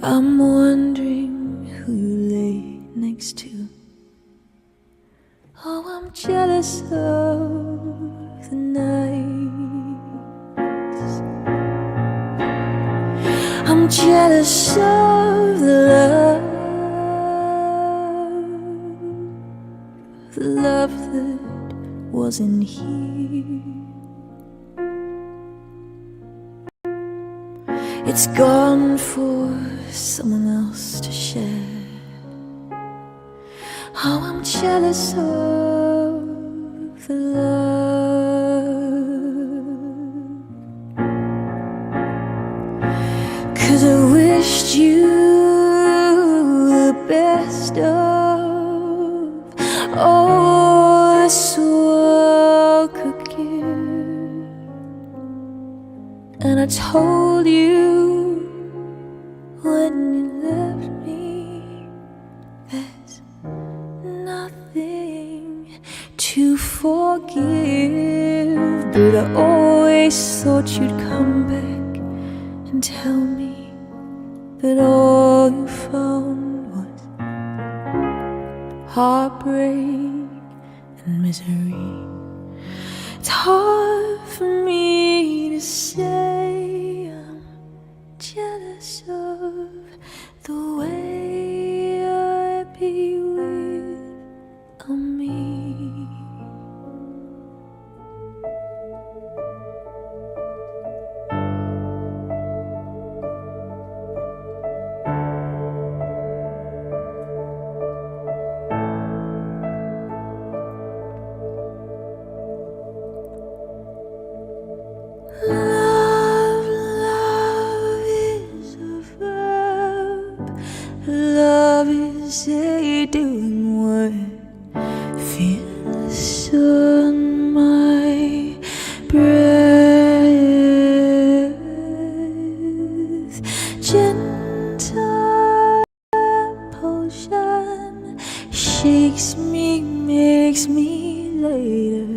I'm wondering who you lay next to. Oh, I'm jealous of the nights. I'm jealous of the love that wasn't here. It's gone for someone else to share. Oh, I'm jealous of the love, 'cause I wished you the best of all this world could give. And I told you when you left me, there's nothing to forgive. But I always thought you'd come back and tell me that all you found was heartbreak and misery. It's hard for me to say I'm jealous of the way I'd be with me. Love is a verb. Love is a doing word. Fearless on my breath. Gentle potion shakes me, makes me later.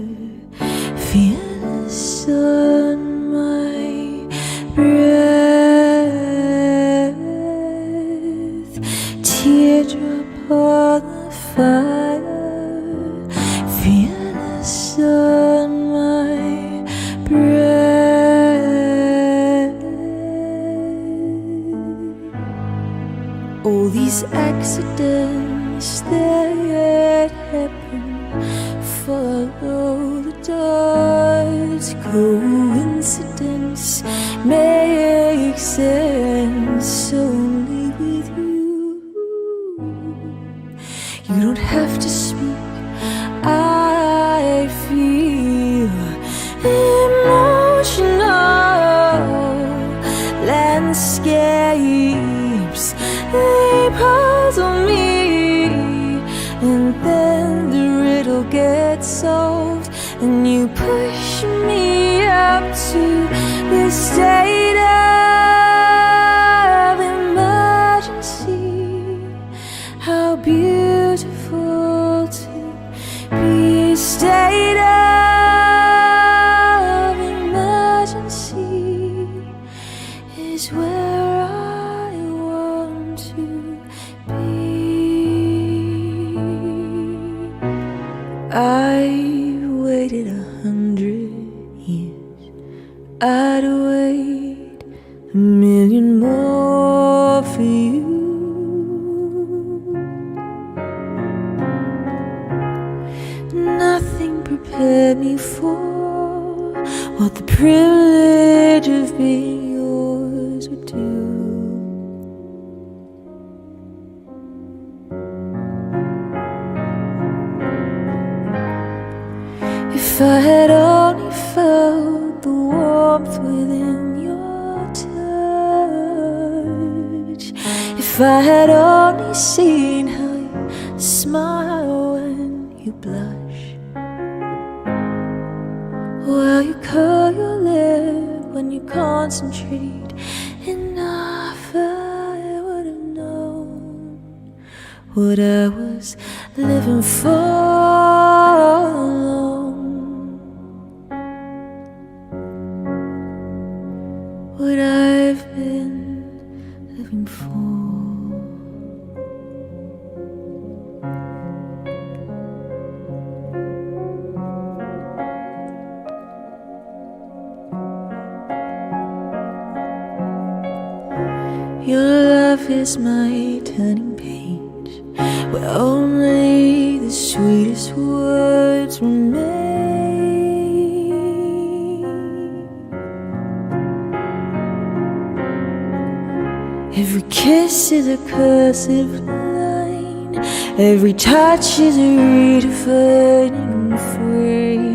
Fearless on my breath. Teardrop on the fire. Fearless on my breath. All these accidents that happen, follow the dots. Coincidence makes sense only with you. You don't have to speak, I feel emotional landscapes. They puzzle me, and then the riddle gets solved, and you push me up to the state of emergency. How beautiful to be a state of emergency is where I want to be. I've waited 100 years. I'd wait 1,000,000 more for you. Nothing prepared me for what the privilege of being yours would do. If I had only felt the warmth within your touch, if I had only seen how you smile when you blush, while you curl your lip when you concentrate enough, I would have known what I was living for. What I've been living for. Your love is my turning page, where only the sweetest words remain. Every kiss is a cursive line, every touch is a redefining phrase.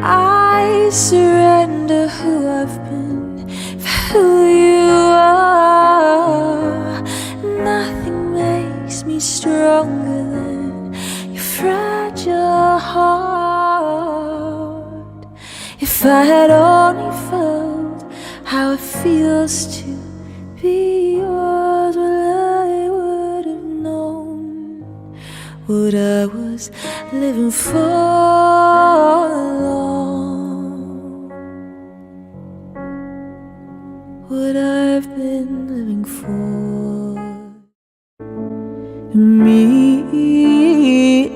I surrender who I've been for who you are. Nothing makes me stronger than your fragile heart. If I had only felt how it feels to be yours, well, I would have known what I was living for. What I've been living for. Me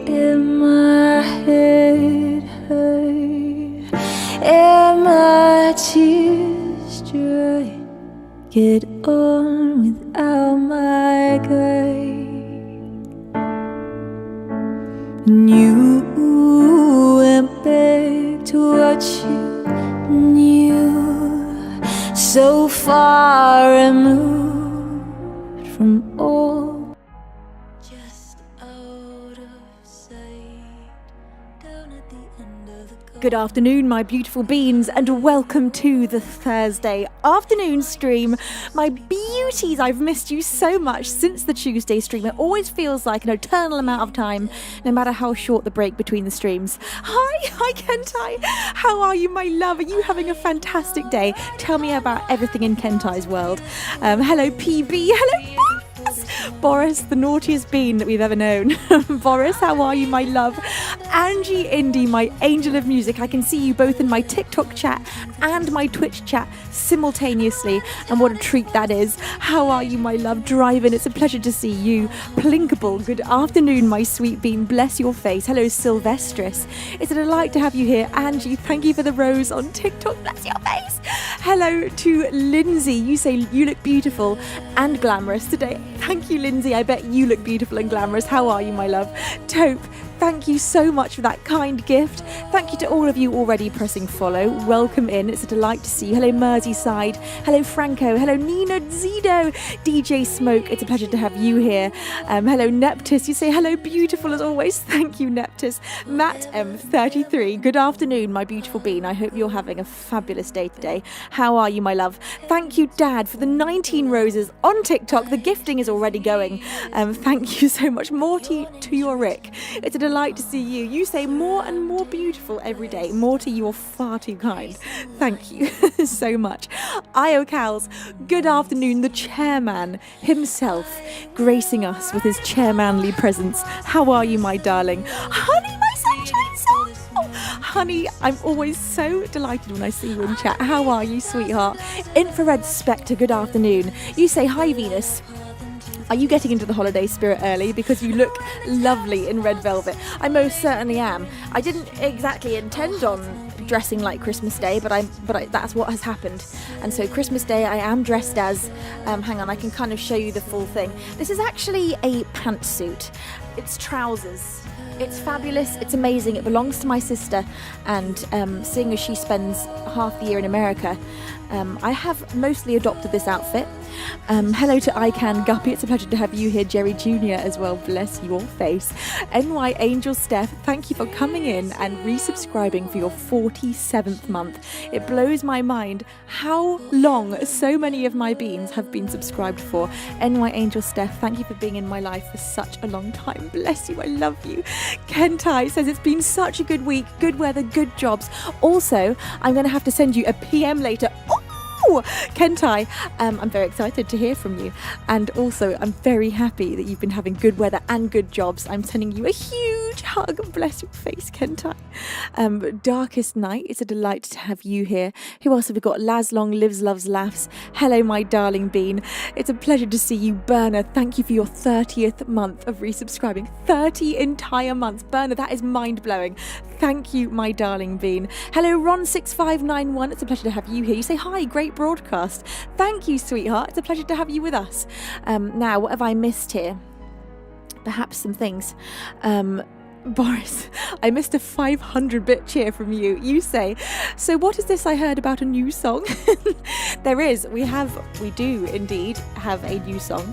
in my head hurt, and my tears dry. Get on without my guide, and you went back to what you knew. So far removed from all, just out of sight, down at the end of the garden. Good afternoon, my beautiful beans, and welcome to the Thursday afternoon stream. My beauties, I've missed you so much since the Tuesday stream. It always feels like an eternal amount of time, no matter how short the break between the streams. Hi Kentai. How are you, my love? Are you having a fantastic day? Tell me about everything in Kentai's world. Hello, PB. Hello, Boris, the naughtiest bean that we've ever known. Boris, how are you, my love? Angie Indy, my angel of music. I can see you both in my TikTok chat and my Twitch chat simultaneously, and what a treat that is. How are you, my love? Driving, it's a pleasure to see you. Plinkable, good afternoon, my sweet bean. Bless your face. Hello, Sylvestris. It's a delight to have you here. Angie, thank you for the rose on TikTok. Bless your face. Hello to Lindsay. You say you look beautiful and glamorous today. Thank you, Lindsay. I bet you look beautiful and glamorous. How are you, my love? Taupe, thank you so much for that kind gift. Thank you to all of you already pressing follow. Welcome in. It's a delight to see you. Hello, Merseyside. Hello, Franco. Hello, Nina Zido. DJ Smoke. It's a pleasure to have you here. Hello, Neptus. You say hello, beautiful as always. Thank you, Neptus. Matt M33. Good afternoon, my beautiful bean. I hope you're having a fabulous day today. How are you, my love? Thank you, Dad, for the 19 roses on TikTok. The gifting is already going. Thank you so much. Morty to your Rick. It's a delight to see you. You say more and more beautiful every day. Morty, you are far too kind. Thank you so much. Io Cals, good afternoon. The chairman himself gracing us with his chairmanly presence. How are you, my darling? Honey, my sunshine soul. Honey, I'm always so delighted when I see you in chat. How are you, sweetheart? Infrared Spectre, good afternoon. You say hi, Venus. Are you getting into the holiday spirit early? Because you look lovely in red velvet. I most certainly am. I didn't exactly intend on dressing like Christmas Day, but that's what has happened. And so Christmas Day I am dressed as, hang on, I can kind of show you the full thing. This is actually a pantsuit. It's trousers. It's fabulous, it's amazing, it belongs to my sister, and seeing as she spends half the year in America, I have mostly adopted this outfit. Hello to ICANN Guppy, it's a pleasure to have you here. Jerry Jr. as well, bless your face. NY Angel Steph, thank you for coming in and resubscribing for your 47th month. It blows my mind how long so many of my beans have been subscribed for. NY Angel Steph, thank you for being in my life for such a long time. Bless you, I love you. Kentai says it's been such a good week, good weather, good jobs. Also, I'm going to have to send you a PM later. Kentai, I'm very excited to hear from you, and also I'm very happy that you've been having good weather and good jobs. I'm sending you a huge huge hug. Bless your face, Kentai. Darkest Night, it's a delight to have you here. Who else have we got? Laslong Lives, Loves, Laughs. Hello, my darling Bean. It's a pleasure to see you. Berna, thank you for your 30th month of resubscribing. 30 entire months. Berna, that is mind-blowing. Thank you, my darling Bean. Hello, Ron6591. It's a pleasure to have you here. You say, hi, great broadcast. Thank you, sweetheart. It's a pleasure to have you with us. Now, what have I missed here? Perhaps some things. Boris, I missed a 500-bit cheer from you. You say, so what is this I heard about a new song? There is. We do indeed have a new song.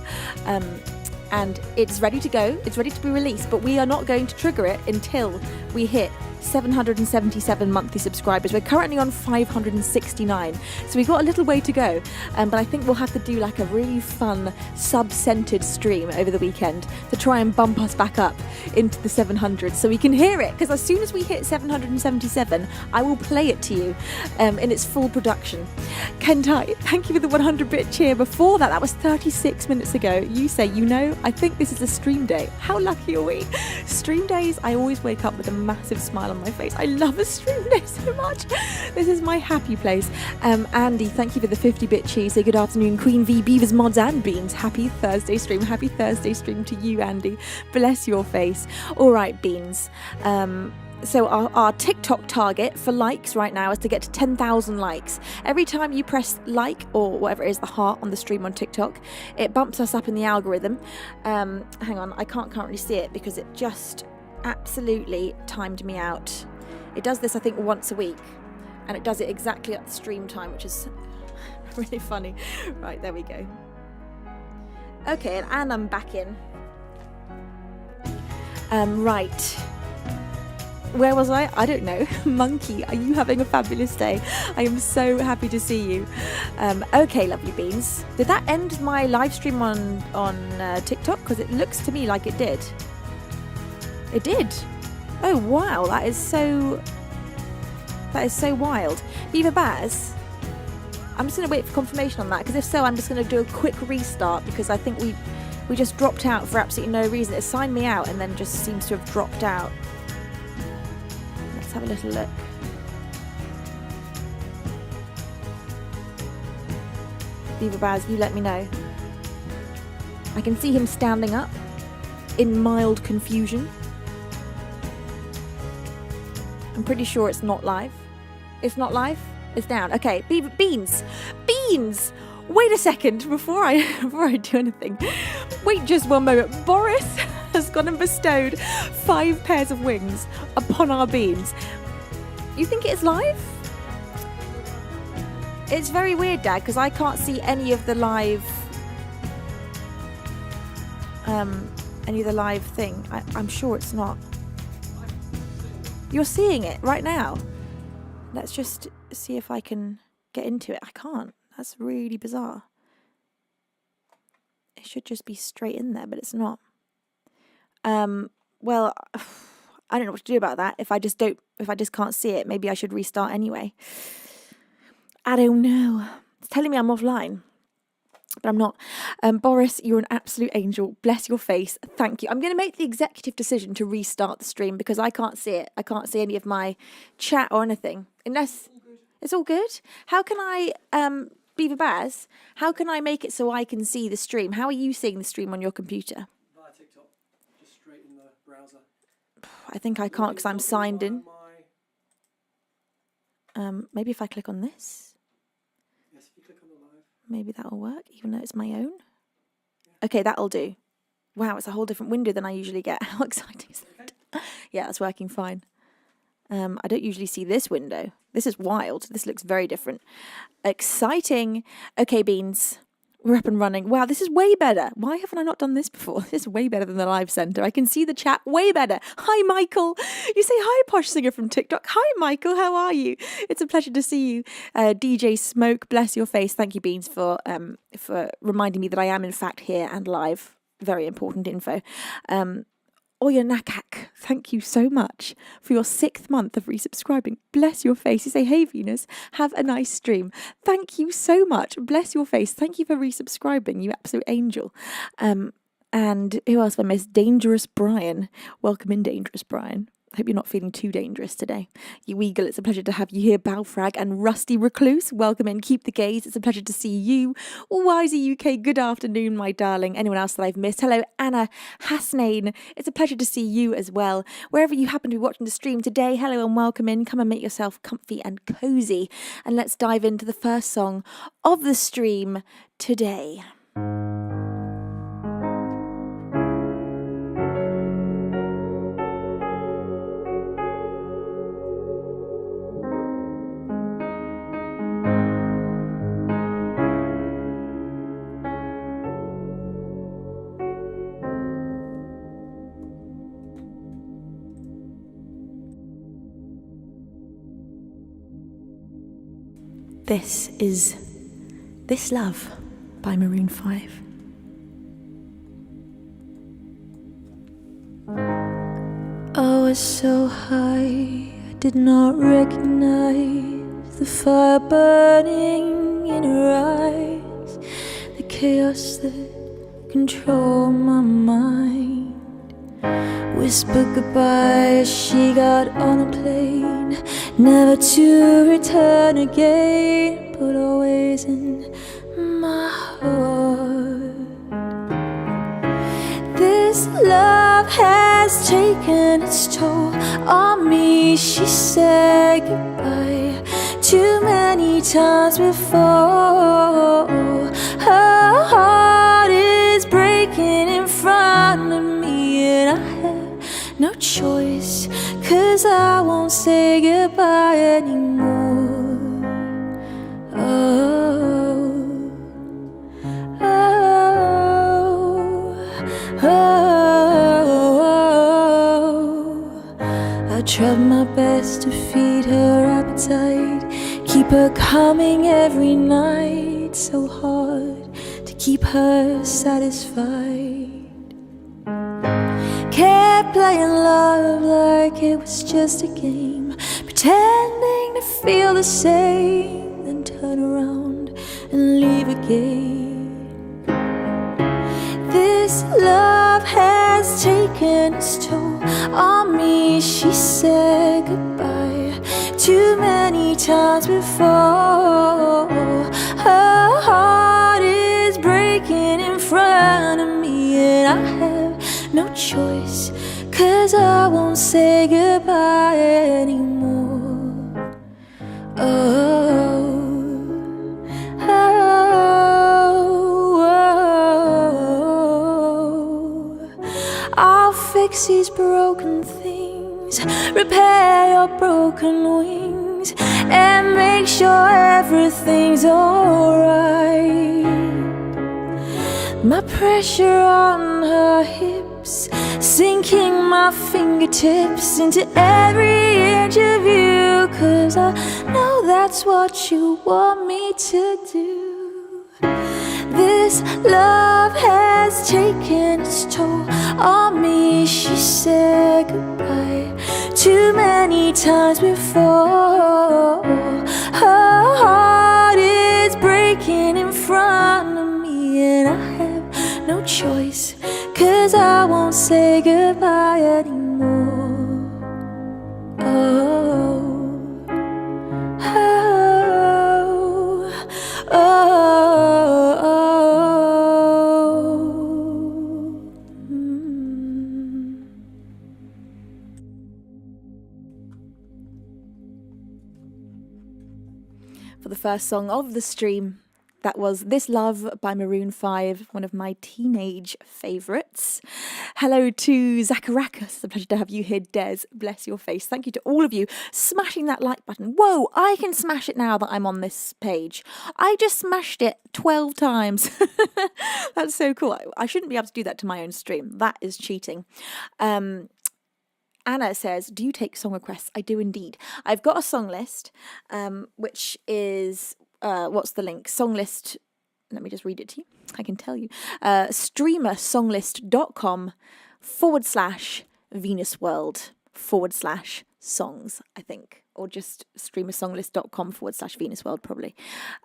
And it's ready to go. It's ready to be released, but we are not going to trigger it until we hit 777 monthly subscribers. We're currently on 569, so we've got a little way to go, but I think we'll have to do like a really fun sub-centered stream over the weekend to try and bump us back up into the 700 so we can hear it, because as soon as we hit 777 I will play it to you in its full production. Kentai, thank you for the 100-bit cheer. Before that was 36 minutes ago. You say, I think this is a stream day. How lucky are we? Stream days, I always wake up with a massive smile on my face. I love a stream day so much. This is my happy place. Andy, thank you for the 50-bit cheese. Say good afternoon, Queen V, Beavers, Mods and Beans. Happy Thursday stream. Happy Thursday stream to you, Andy. Bless your face. All right, Beans. So our TikTok target for likes right now is to get to 10,000 likes. Every time you press like or whatever it is, the heart on the stream on TikTok, it bumps us up in the algorithm. Hang on, I can't currently see it because it just absolutely timed me out. It does this, I think, once a week, and it does it exactly at the stream time, which is really funny. Right, there we go. Okay, and I'm back in. Right. Where was I? I don't know. Monkey, are you having a fabulous day? I am so happy to see you. Okay, lovely beans. Did that end my live stream on TikTok? Because it looks to me like it did. It did. Oh wow, that is so wild. Beaver Baz, I'm just going to wait for confirmation on that, because if so, I'm just going to do a quick restart, because I think we just dropped out for absolutely no reason. It signed me out and then just seems to have dropped out. Let's have a little look. Beaver Baz, you let me know. I can see him standing up in mild confusion. I'm pretty sure it's not live. It's not live? It's down. Okay, Beans! Wait a second before I do anything. Wait just one moment. Boris has gone and bestowed 5 pairs of wings upon our beans. You think it's live? It's very weird, Dad, because I can't see any of the live thing. I'm sure it's not. You're seeing it right now. Let's just see if I can get into it. I can't. That's really bizarre. It should just be straight in there, but it's not. Well, I don't know what to do about that. If I just can't see it, maybe I should restart anyway. I don't know. It's telling me I'm offline, but I'm not. Boris, you're an absolute angel. Bless your face. Thank you. I'm going to make the executive decision to restart the stream because I can't see it. I can't see any of my chat or anything. Unless it's all good. How can I, Beaver Baz, how can I make it so I can see the stream? How are you seeing the stream on your computer? Via TikTok. Just straight in the browser. I think I can't because I'm signed in. Maybe if I click on this. Yes, if you click on the live. Maybe that'll work, even though it's my own. Okay, that'll do. Wow, it's a whole different window than I usually get. How exciting is that? Yeah, it's working fine. I don't usually see this window. This is wild. This looks very different. Exciting. Okay, Beans. We're up and running. Wow, this is way better. Why haven't I not done this before? This is way better than the live center. I can see the chat way better. Hi, Michael. You say hi, Posh Singer from TikTok. Hi, Michael. How are you? It's a pleasure to see you. DJ Smoke, bless your face. Thank you, Beans, for reminding me that I am, in fact, here and live. Very important info. Oya Nakak, thank you so much for your 6th month of resubscribing. Bless your face. You say, hey, Venus, have a nice stream. Thank you so much. Bless your face. Thank you for resubscribing, you absolute angel. And who else have I missed? Dangerous Brian. Welcome in, Dangerous Brian. I hope you're not feeling too dangerous today. You Eagle, it's a pleasure to have you here. Balfrag and Rusty Recluse, welcome in. Keep the gaze, it's a pleasure to see you. Wisey UK, good afternoon, my darling. Anyone else that I've missed? Hello, Anna Hasnain. It's a pleasure to see you as well. Wherever you happen to be watching the stream today, hello and welcome in. Come and make yourself comfy and cozy. And let's dive into the first song of the stream today. This is This Love by Maroon 5. I was so high, I did not recognize the fire burning in her eyes, the chaos that controlled my mind. Whispered goodbye as she got on a plane, never to return again, but always in my heart. This love has taken its toll on me, she said goodbye too many times before. Her heart is breaking in front of me, and I have no choice, 'cause I won't say goodbye anymore. Oh, oh, oh. I tried my best to feed her appetite, keep her coming every night, so hard to keep her satisfied. Kept playing love like it was just a game, pretending to feel the same, then turn around and leave again. This love has taken its toll on me, she said goodbye too many times before. Her heart is breaking in front of me, and I have no choice, 'cause I won't say goodbye anymore. Oh, oh, oh. I'll fix these broken things, repair your broken wings, and make sure everything's alright. My pressure on her hips, sinking my fingertips into every inch of you, 'cause I know that's what you want me to do. This love has taken its toll on me, she said goodbye too many times before. Her heart is breaking in front of me, and I have no choice, 'cause I won't say goodbye anymore. Oh, oh, oh, oh. For the first song of the stream, that was This Love by Maroon 5, one of my teenage favourites. Hello to Zacharakas. It's a pleasure to have you here, Des. Bless your face. Thank you to all of you smashing that like button. Whoa, I can smash it now that I'm on this page. I just smashed it 12 times. That's so cool. I shouldn't be able to do that to my own stream. That is cheating. Anna says, do you take song requests? I do indeed. I've got a song list, which is... what's the link? Songlist. Let me just read it to you. I can tell you. Streamersonglist.com/Venus World /songs, I think, or just streamersonglist.com/Venus World probably.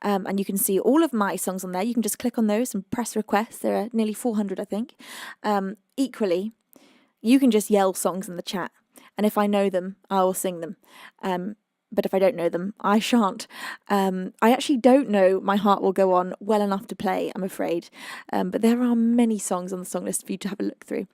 And you can see all of my songs on there. You can just click on those and press request. There are nearly 400, I think. Equally, you can just yell songs in the chat. And if I know them, I will sing them. But if I don't know them, I shan't. I actually don't know My Heart Will Go On well enough to play, I'm afraid. But there are many songs on the song list for you to have a look through.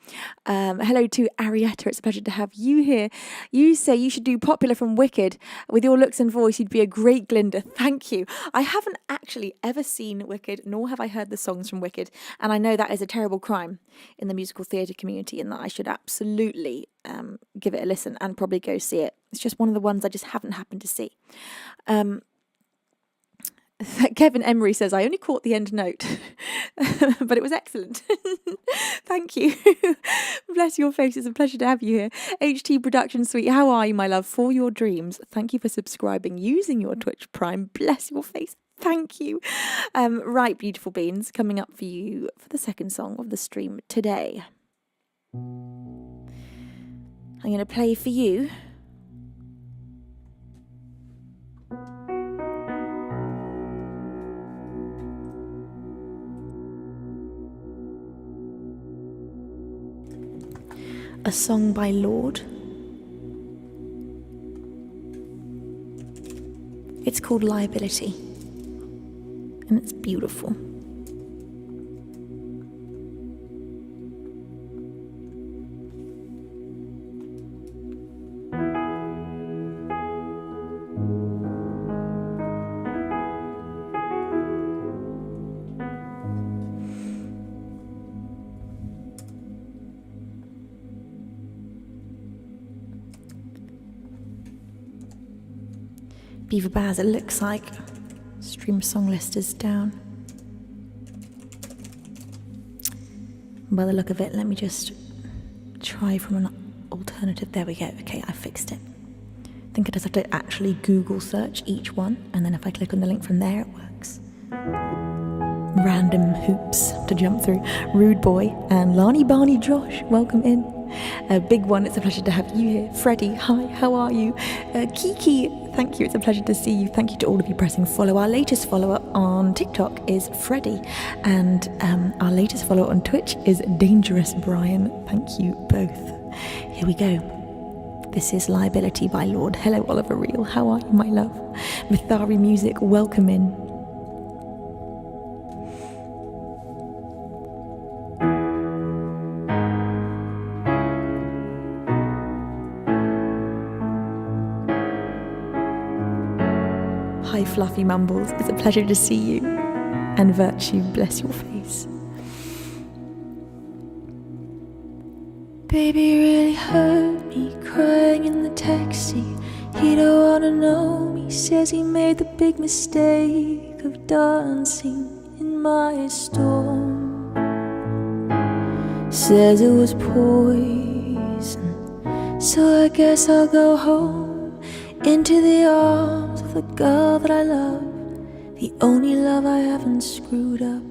Hello to Arietta, it's a pleasure to have you here. You say you should do Popular from Wicked. With your looks and voice, you'd be a great Glinda. Thank you. I haven't actually ever seen Wicked, nor have I heard the songs from Wicked. And I know that is a terrible crime in the musical theatre community, and that I should absolutely give it a listen and probably go see it. It's just one of the ones I just haven't happened to see. Kevin Emery says, I only caught the end note, but it was excellent. Thank you. Bless your face. It's a pleasure to have you here. HT Production Suite, how are you, my love? For your dreams. Thank you for subscribing using your Twitch Prime. Bless your face. Thank you. Right, beautiful beans, coming up for you for the second song of the stream today. I'm going to play for you a song by Lorde. It's called Liability, and it's beautiful. Beaver Baz, it looks like stream song list is down. By the look of it, let me just try from an alternative. There we go. Okay, I fixed it. I think I just have to actually Google search each one, and then if I click on the link from there, it works. Random hoops to jump through. Rude Boy and Lani Barney Josh, welcome in. A big one, it's a pleasure to have you here. Freddie, hi, how are you? Kiki, thank you, it's a pleasure to see you. Thank you to all of you pressing follow. Our latest follower on TikTok is Freddie, and our latest follower on Twitch is Dangerous Brian. Thank you both. Here we go. This is Liability by Lorde. Hello, Oliver Reel, how are you, my love? Mithari Music, welcome in. Hi, Fluffy Mumbles. It's a pleasure to see you. And Virtue, bless your face. Baby really hurt me, crying in the taxi. He don't wanna know me, says he made the big mistake of dancing in my storm. Says it was poison, so I guess I'll go home, into the arms of the girl that I love, the only love I haven't screwed up.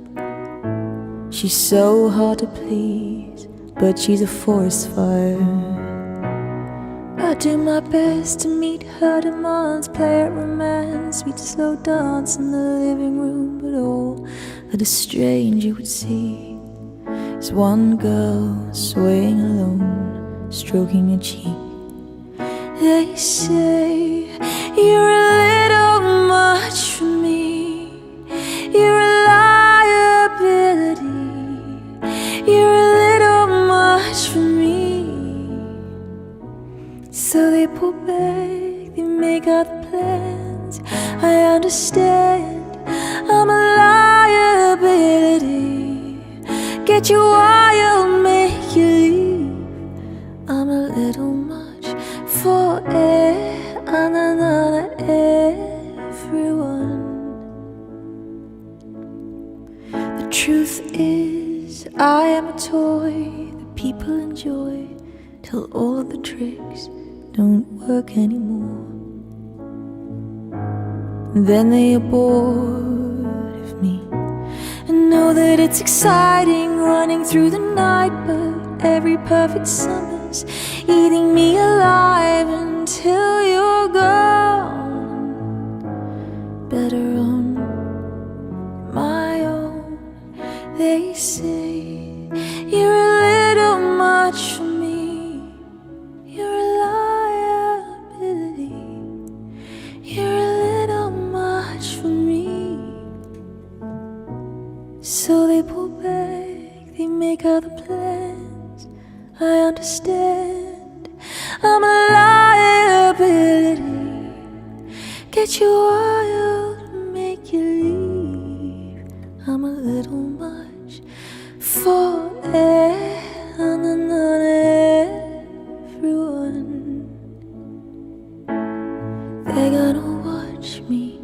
She's so hard to please, but she's a forest fire. I do my best to meet her demands, play at romance, we'd slow dance in the living room, but all that a stranger would see is one girl swaying alone, stroking a cheek. They say you're a little much for me, you're a liability, you're a little much for me. So they pull back, they make other plans. I understand, I'm a liability. Get you wild, make you leave. I'm a little much for everyone. The truth is, I am a toy that people enjoy till all of the tricks don't work anymore. Then they are bored of me and know that it's exciting running through the night, but every perfect summer dreams, eating me alive until you're gone. Better on my own. They say you're a little much for me. You're a liability. You're a little much for me. So they pull back, they make other plans. I understand. I'm a liability. Get you wild, make you leave. I'm a little much for everyone. They're gonna watch me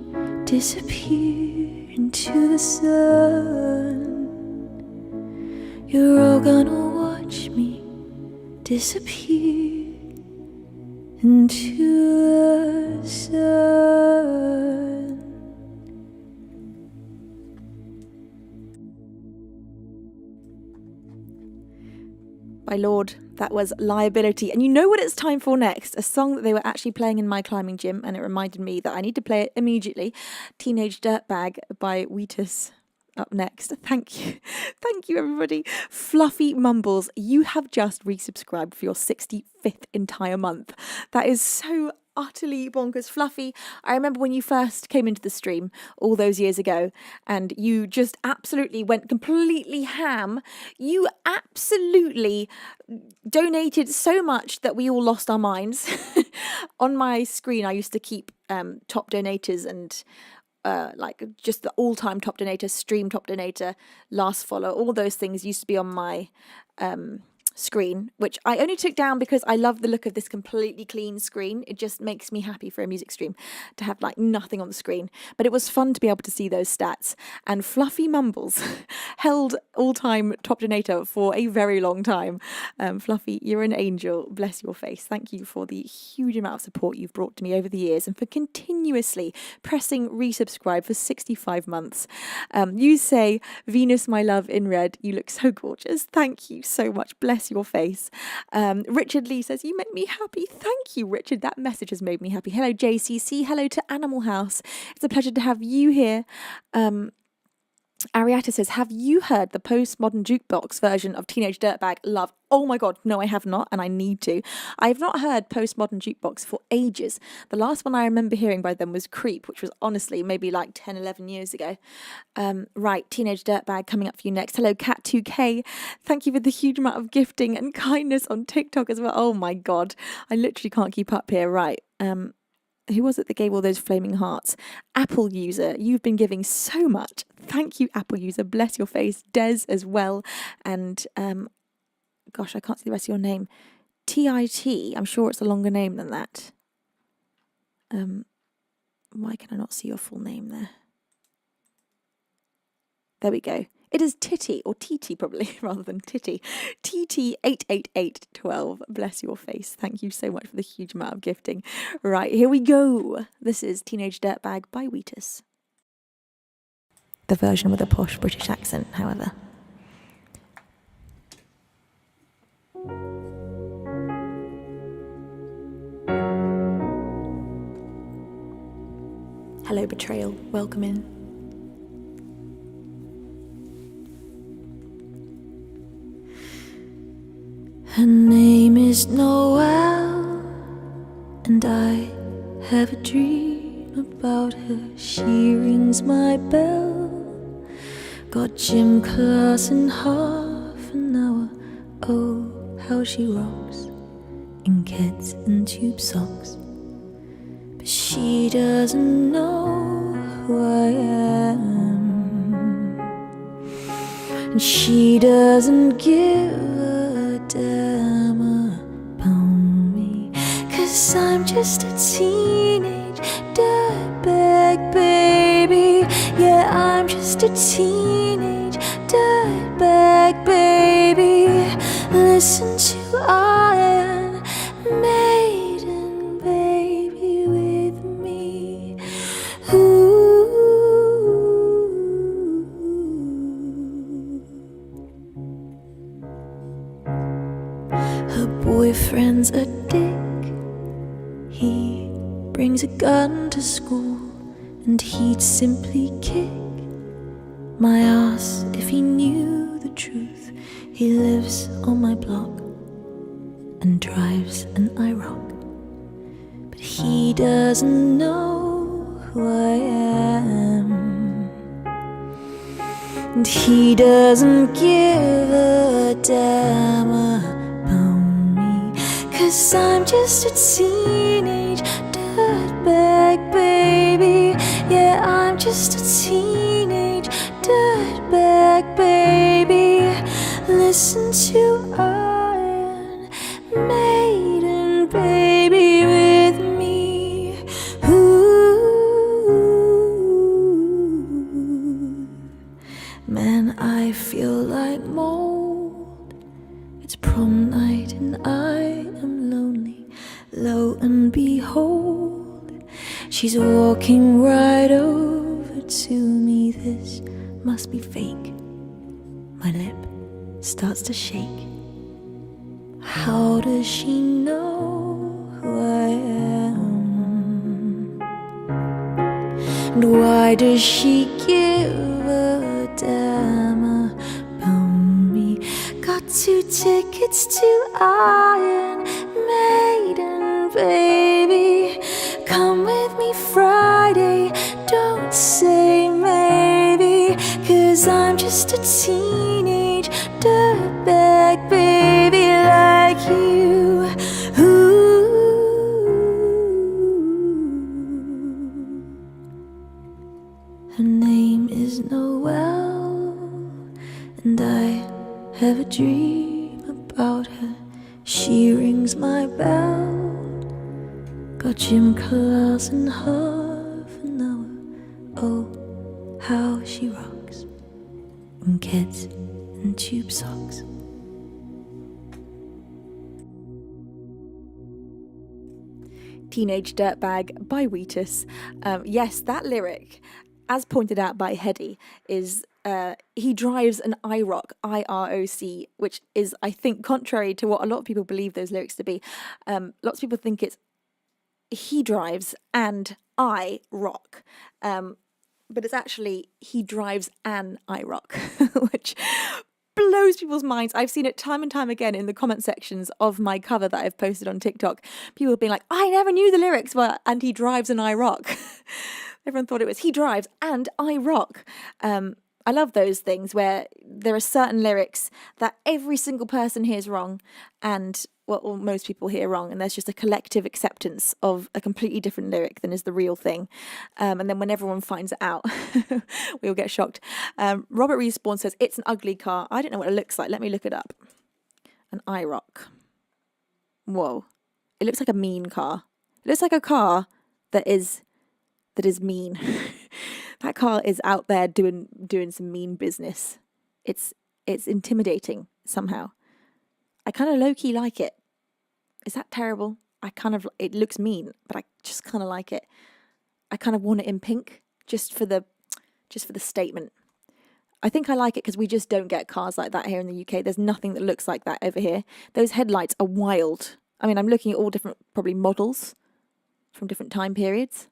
disappear into the sun. You're all gonna watch me disappear into the sun. My lord, that was Liability. And you know what it's time for next? A song that they were actually playing in my climbing gym, and it reminded me that I need to play it immediately. Teenage Dirtbag by Wheatus. Up next. Thank you. Thank you, everybody. Fluffy Mumbles, you have just resubscribed for your 65th entire month. That is so utterly bonkers. Fluffy, I remember when you first came into the stream all those years ago and you just absolutely went completely ham. You absolutely donated so much that we all lost our minds. On my screen, I used to keep top donators and like just the all-time top donator, stream top donator, last follow, all those things used to be on my screen, which I only took down because I love the look of this completely clean screen. It just makes me happy for a music stream to have like nothing on the screen. But it was fun to be able to see those stats. And Fluffy Mumbles held all-time top donator for a very long time. Fluffy, you're an angel. Bless your face. Thank you for the huge amount of support you've brought to me over the years and for continuously pressing resubscribe for 65 months. You say, Venus, my love, in red, you look so gorgeous. Thank you so much. Bless your face. Richard Lee says, you make me happy. Thank you, Richard. That message has made me happy. Hello, JCC. Hello to Animal House. It's a pleasure to have you here. Arietta says, have you heard the postmodern jukebox version of Teenage Dirtbag? Love. Oh my God, no, I have not, and I need to. I have not heard postmodern jukebox for ages. The last one I remember hearing by them was Creep, which was honestly maybe like 10, 11 years ago. Right, Teenage Dirtbag coming up for you next. Hello, Cat2K. Thank you for the huge amount of gifting and kindness on TikTok as well. Oh my God, I literally can't keep up here. Right, who was it that gave all those flaming hearts? Apple user, you've been giving so much. Thank you, Apple user. Bless your face. Des as well. And gosh, I can't see the rest of your name. TIT. I'm sure it's a longer name than that. Why can I not see your full name there? There we go. It is Titty, or TT probably, rather than Titty. TT88812. Bless your face. Thank you so much for the huge amount of gifting. Right, here we go. This is Teenage Dirtbag by Wheatus. The version with a posh British accent, however. Hello, Betrayal. Welcome in. Her name is Noelle, and I have a dream about her. She rings my bell. Got gym class in half an hour. Oh, how she rocks in Keds and tube socks. But she doesn't know who I am, and she doesn't give a damn about me, 'cause I'm just a teenage dirtbag baby. Yeah, I'm just a teenage dirtbag baby. Listen to Iron Maiden, baby, with me. Ooh. Her boyfriend friend's a dick. He brings a gun to school, and he'd simply kick my ass if he knew the truth. He lives on my block and drives an IROC, but he doesn't know who I am, and he doesn't give a damn about me, 'cause I'm just a teenage dirtbag baby. Yeah, I'm just a teenage dirtbag baby. Listen to Iron Maiden baby with me. Ooh. Man, I feel like mold. It's prom night and I am lonely. Lo and behold, she's walking right over to me. This must be fake. My lip starts to shake. How does she know who I am? And why does she give a damn about me? Got 2 tickets to Iron Maiden, baby. Come with me Friday, don't say maybe, 'cause I'm just a teenage dirtbag baby like you. Ooh. Her name is Noelle, and I have a dream about her. She rings my bell. Got gym class in half an hour. Oh, how she rocks in kids and tube socks. Teenage Dirtbag by Wheatus. Yes, that lyric, as pointed out by Hedy, is he drives an IROC, IROC, which is, I think, contrary to what a lot of people believe those lyrics to be. Lots of people think it's he drives and I rock. But it's actually he drives an IROC, which blows people's minds. I've seen it time and time again in the comment sections of my cover that I've posted on TikTok. People being like, I never knew the lyrics were, and he drives an IROC. Everyone thought it was he drives and I rock. I love those things where there are certain lyrics that every single person hears wrong, and well, most people hear wrong, and there's just a collective acceptance of a completely different lyric than is the real thing. And then when everyone finds it out, we all get shocked. Robert Respawn says, it's an ugly car. I don't know what it looks like. Let me look it up. An IROC. Whoa. It looks like a mean car. It looks like a car that is mean. That car is out there doing some mean business. It's intimidating somehow. I kind of low-key like it. Is that terrible? It looks mean, but I just kind of like it. I kind of want it in pink just for the statement. I think I like it because we just don't get cars like that here in the UK. There's nothing that looks like that over here. Those headlights are wild. I mean, I'm looking at all different probably models from different time periods,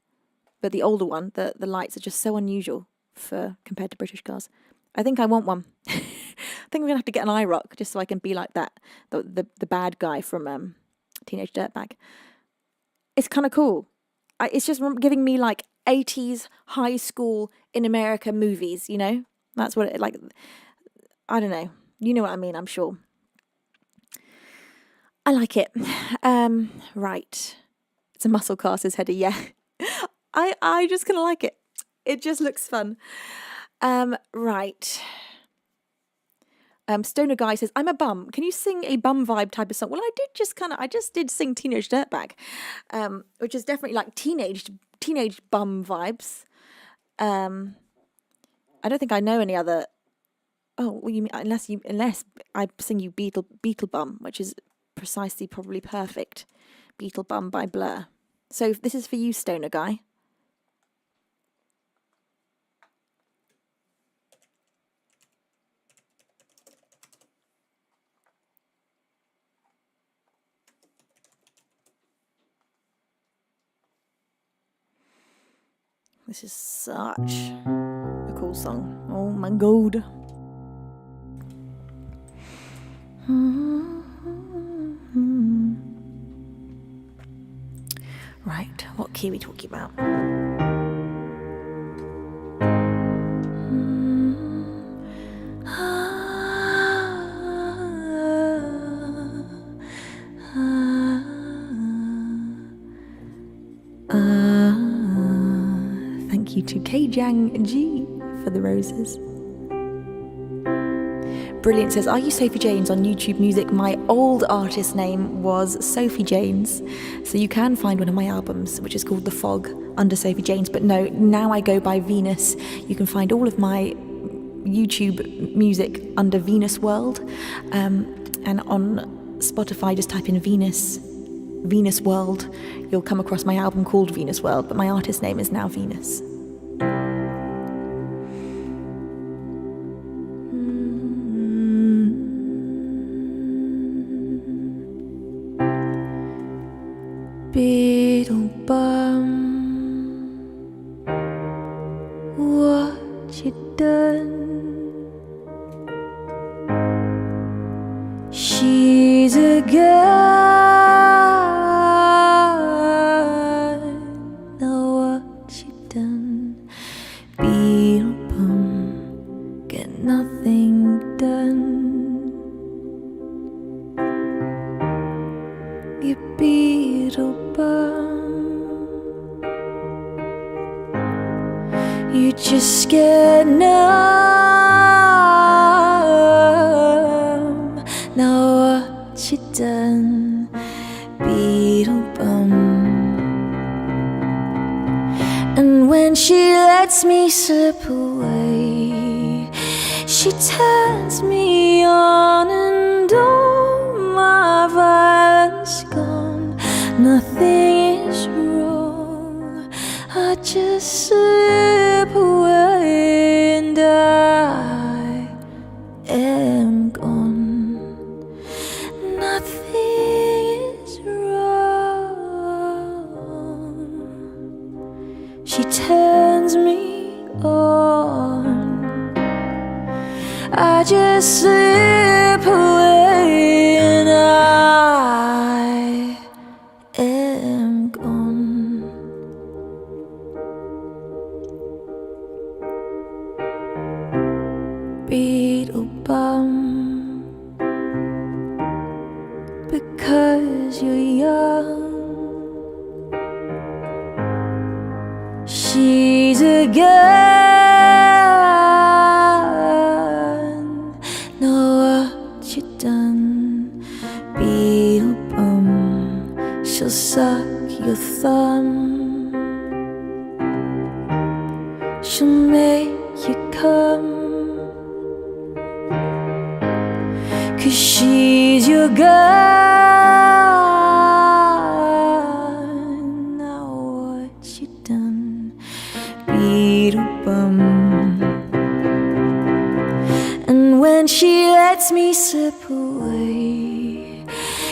but the older one, the lights are just so unusual compared to British cars. I think I want one. I think we're gonna have to get an IROC just so I can be like that, the bad guy from Teenage Dirtbag. It's kind of cool. It's just giving me like 80s high school in America movies, you know? That's what it like. I don't know. You know what I mean, I'm sure. I like it. Right. It's a muscle car, says Hedy. Yeah. I just kind of like it. It just looks fun. Right. Stoner Guy says, I'm a bum. Can you sing a bum vibe type of song? Well, I just did sing Teenage Dirtbag, which is definitely like teenage bum vibes. I don't think I know any other. Oh, well, you mean unless I sing you Beetle Bum, which is precisely probably perfect. Beetle Bum by Blur. So this is for you, Stoner Guy. This is such a cool song. Oh my god. Right, what key are we talking about? Thank you to Kjang G for the roses. Brilliant says, are you Sophie Janes on YouTube Music? My old artist name was Sophie Janes. So you can find one of my albums, which is called The Fog, under Sophie Janes. But no, now I go by Venus. You can find all of my YouTube music under Venus World. And on Spotify, just type in Venus World. You'll come across my album called Venus World, but my artist name is now Venus. Beetle bum, what you done? She's a girl, now what you done? Beetle bum, get nothing done. You beetle bum, you just get numb. Now what you done, beetle bum? And when she lets me slip away, she turns me on, and all my violence gone. Nothing is wrong, I just slip away, and I am gone. Nothing is wrong. She turns me on, I just slip away, and I am gone. Beetle bum, because you're young. She's a girl, know what you done, beetle bum. She'll suck your thumb, she'll make you come, 'cause she's your girl. Now what you done, beetle bum? And when she lets me slip away,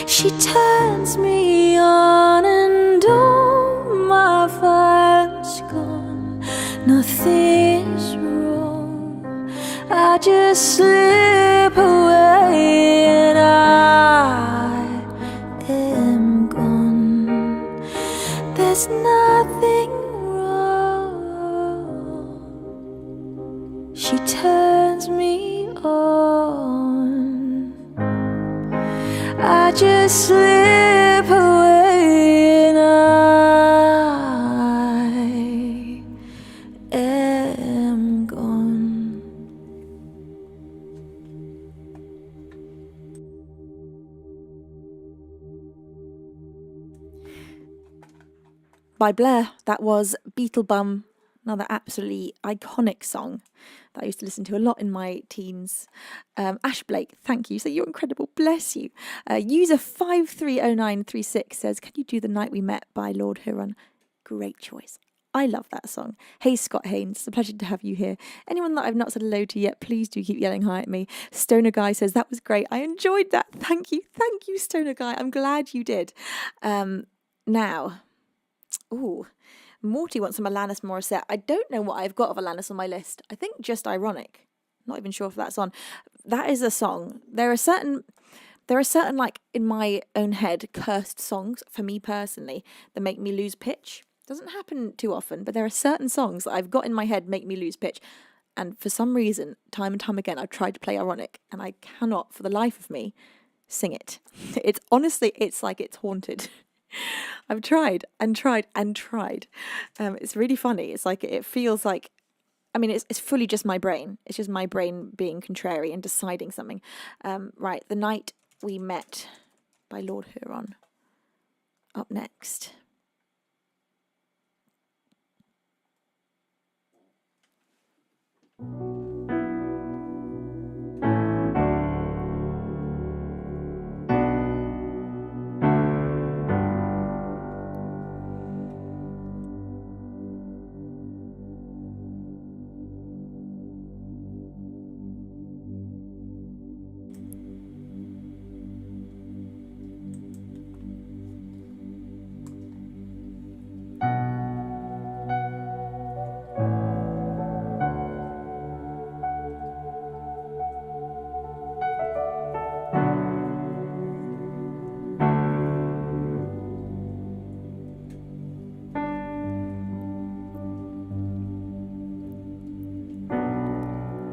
she turns me on, and all my violence gone. Nothing is wrong, I just slip away, and I am gone. There's nothing wrong. She turns me on, I just slip away, and I am gone. By Blair, that was Beetle Bum, another absolutely iconic song that I used to listen to a lot in my teens. Ash Blake, thank you. So you're incredible. Bless you. User 530936 says, can you do The Night We Met by Lord Huron? Great choice. I love that song. Hey, Scott Haynes, it's a pleasure to have you here. Anyone that I've not said hello to yet, please do keep yelling hi at me. Stoner Guy says, that was great. I enjoyed that. Thank you, Stoner Guy. I'm glad you did. Now, Morty wants some Alanis Morissette. I don't know what I've got of Alanis on my list. I think just Ironic. Not even sure if that's on. That is a song. There are certain like in my own head cursed songs for me personally that make me lose pitch. Doesn't happen too often, but there are certain songs that I've got in my head make me lose pitch. And for some reason, time and time again, I've tried to play Ironic and I cannot for the life of me sing it. It's honestly, it's like it's haunted. I've tried and tried and tried. It's really funny. It's like, it feels like, I mean, it's fully just my brain. It's just my brain being contrary and deciding something. Right, The Night We Met by Lord Huron. Up next.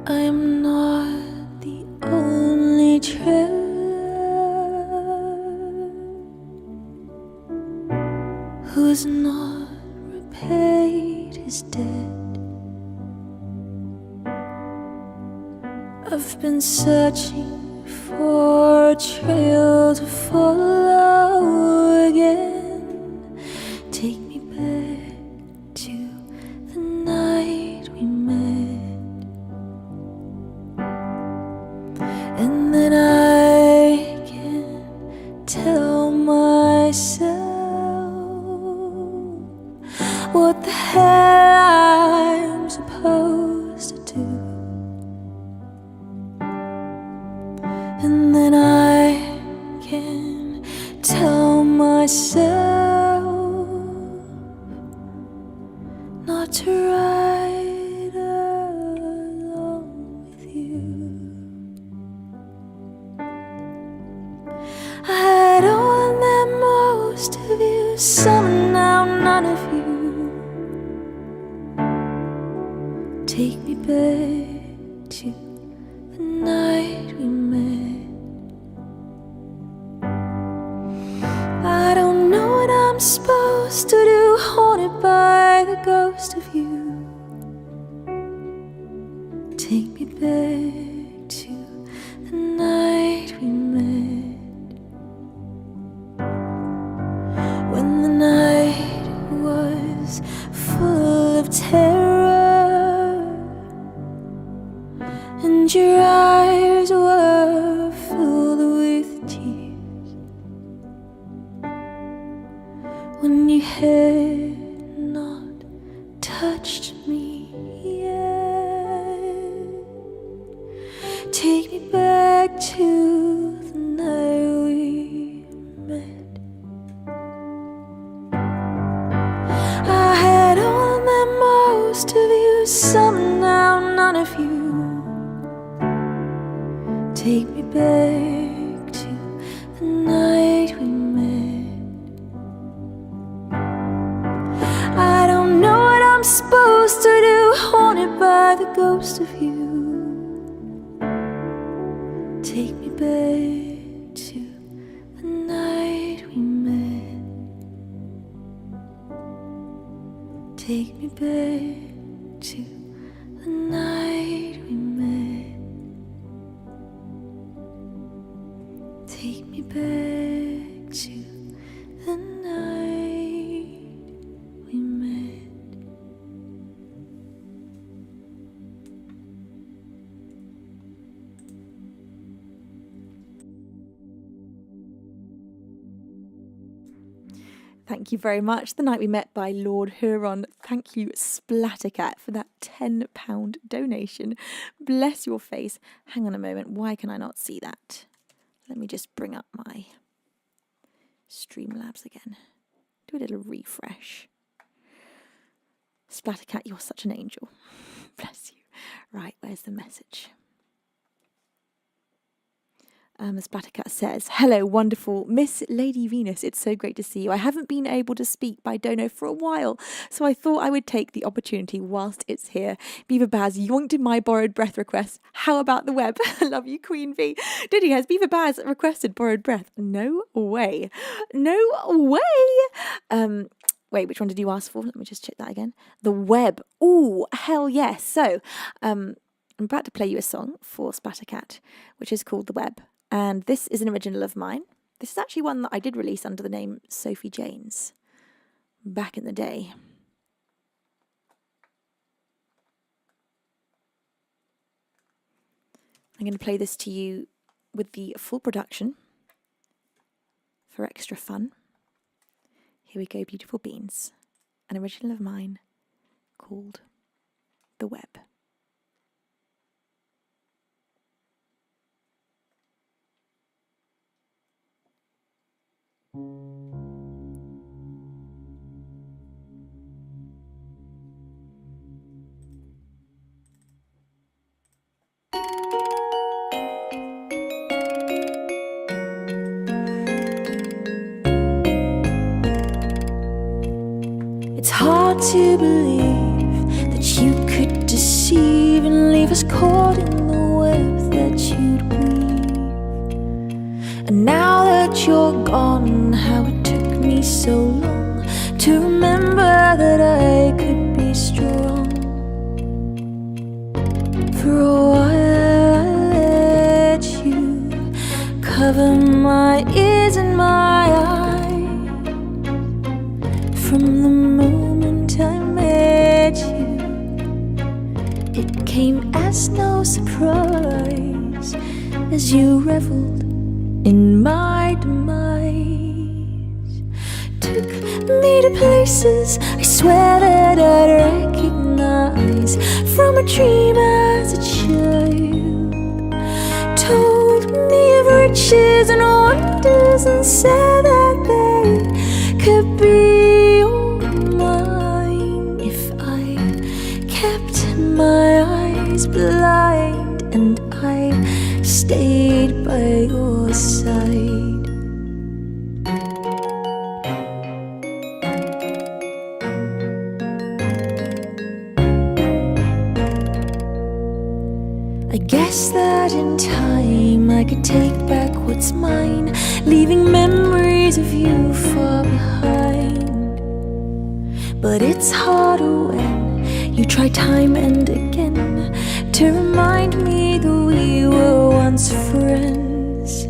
I'm not the only traveler who's not repaid his debt. I've been searching for a trail to follow again. Take me back to the night we met. And then I can tell myself what the hell I'm supposed to do. And then I can tell myself not to ride along with you. I had all that most of you, some now none of you. Take me back to the night we met. I don't know what I'm supposed to do, haunted by the ghost of you. Take me back to the night we met. When the night was full of terror and your eyes were filled with tears, when you had not touched me yet. Take me back to the night we met. I had all that most of you, some now none of you. Take me back to the night we met. I don't know what I'm supposed to do, haunted by the ghost of you. Take me back to the night we met. Take me back to the night we met. Take me back to the night we met. Thank you very much. The Night We Met by Lord Huron. Thank you, Splattercat, for that £10 donation. Bless your face. Hang on a moment. Why can I not see that? Let me just bring up my Streamlabs again. Do a little refresh. Splattercat, you're such an angel. Bless you. Right, where's the message? Splattercat says, hello, wonderful Miss Lady Venus. It's so great to see you. I haven't been able to speak by Dono for a while, so I thought I would take the opportunity whilst it's here. Beaver Baz yoinked in my borrowed breath request. How about the web? Love you, Queen V. Did he? Has Beaver Baz requested borrowed breath? No way. No way. Wait, which one did you ask for? Let me just check that again. The web. Ooh, hell yes. So, I'm about to play you a song for Splattercat, which is called The Web. And this is an original of mine. This is actually one that I did release under the name Sophie Janes back in the day. I'm going to play this to you with the full production for extra fun. Here we go, beautiful beans. An original of mine called The Web. It's hard to believe that you could deceive and leave us caught in the web that you'd weave. And now that you're gone, how it took me so long to remember that I could be strong. For a while I let you cover my ears and my eyes. From the moment I met you, it came as no surprise as you reveled in my demise. Took me to places I swear that I'd recognize from a dream as a child. Told me of riches and wonders and said that they could be all mine if I kept my eyes blind and I stayed by your side. I guess that in time I could take back what's mine, leaving memories of you far behind. But it's harder when you try time and again to remind me that we were once friends.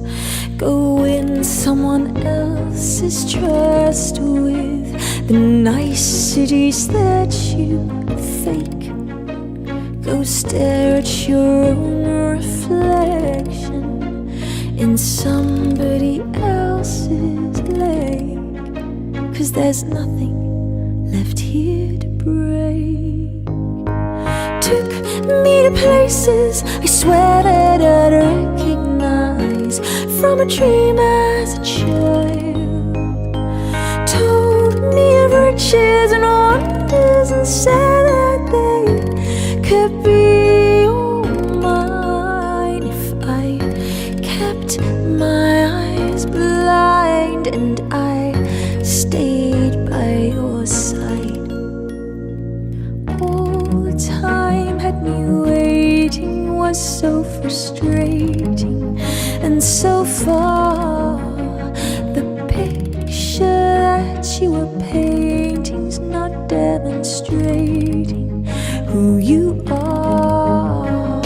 Go win someone else's trust with the niceties that you fake. Go stare at your own reflection in somebody else's lake. 'Cause there's nothing left here to break. Took me to places I swear that I'd recognize from a dream as a child. Told me of riches and wonders and said that they could be all mine if I kept my eyes blind and I stayed by your side. All the time had me waiting was so frustrating and so far. The picture that you were painting's not demonstrating who you are.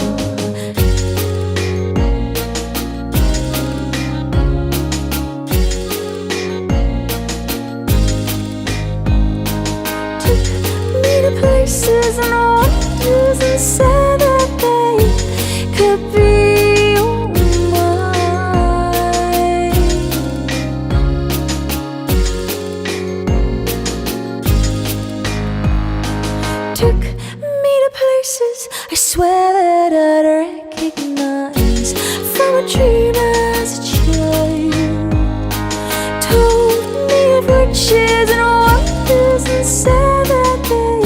Took me to places and wonders and said that they could be all mine. Took places I swear that I'd recognize from a dream as a child. Told me of riches and wonders and said that they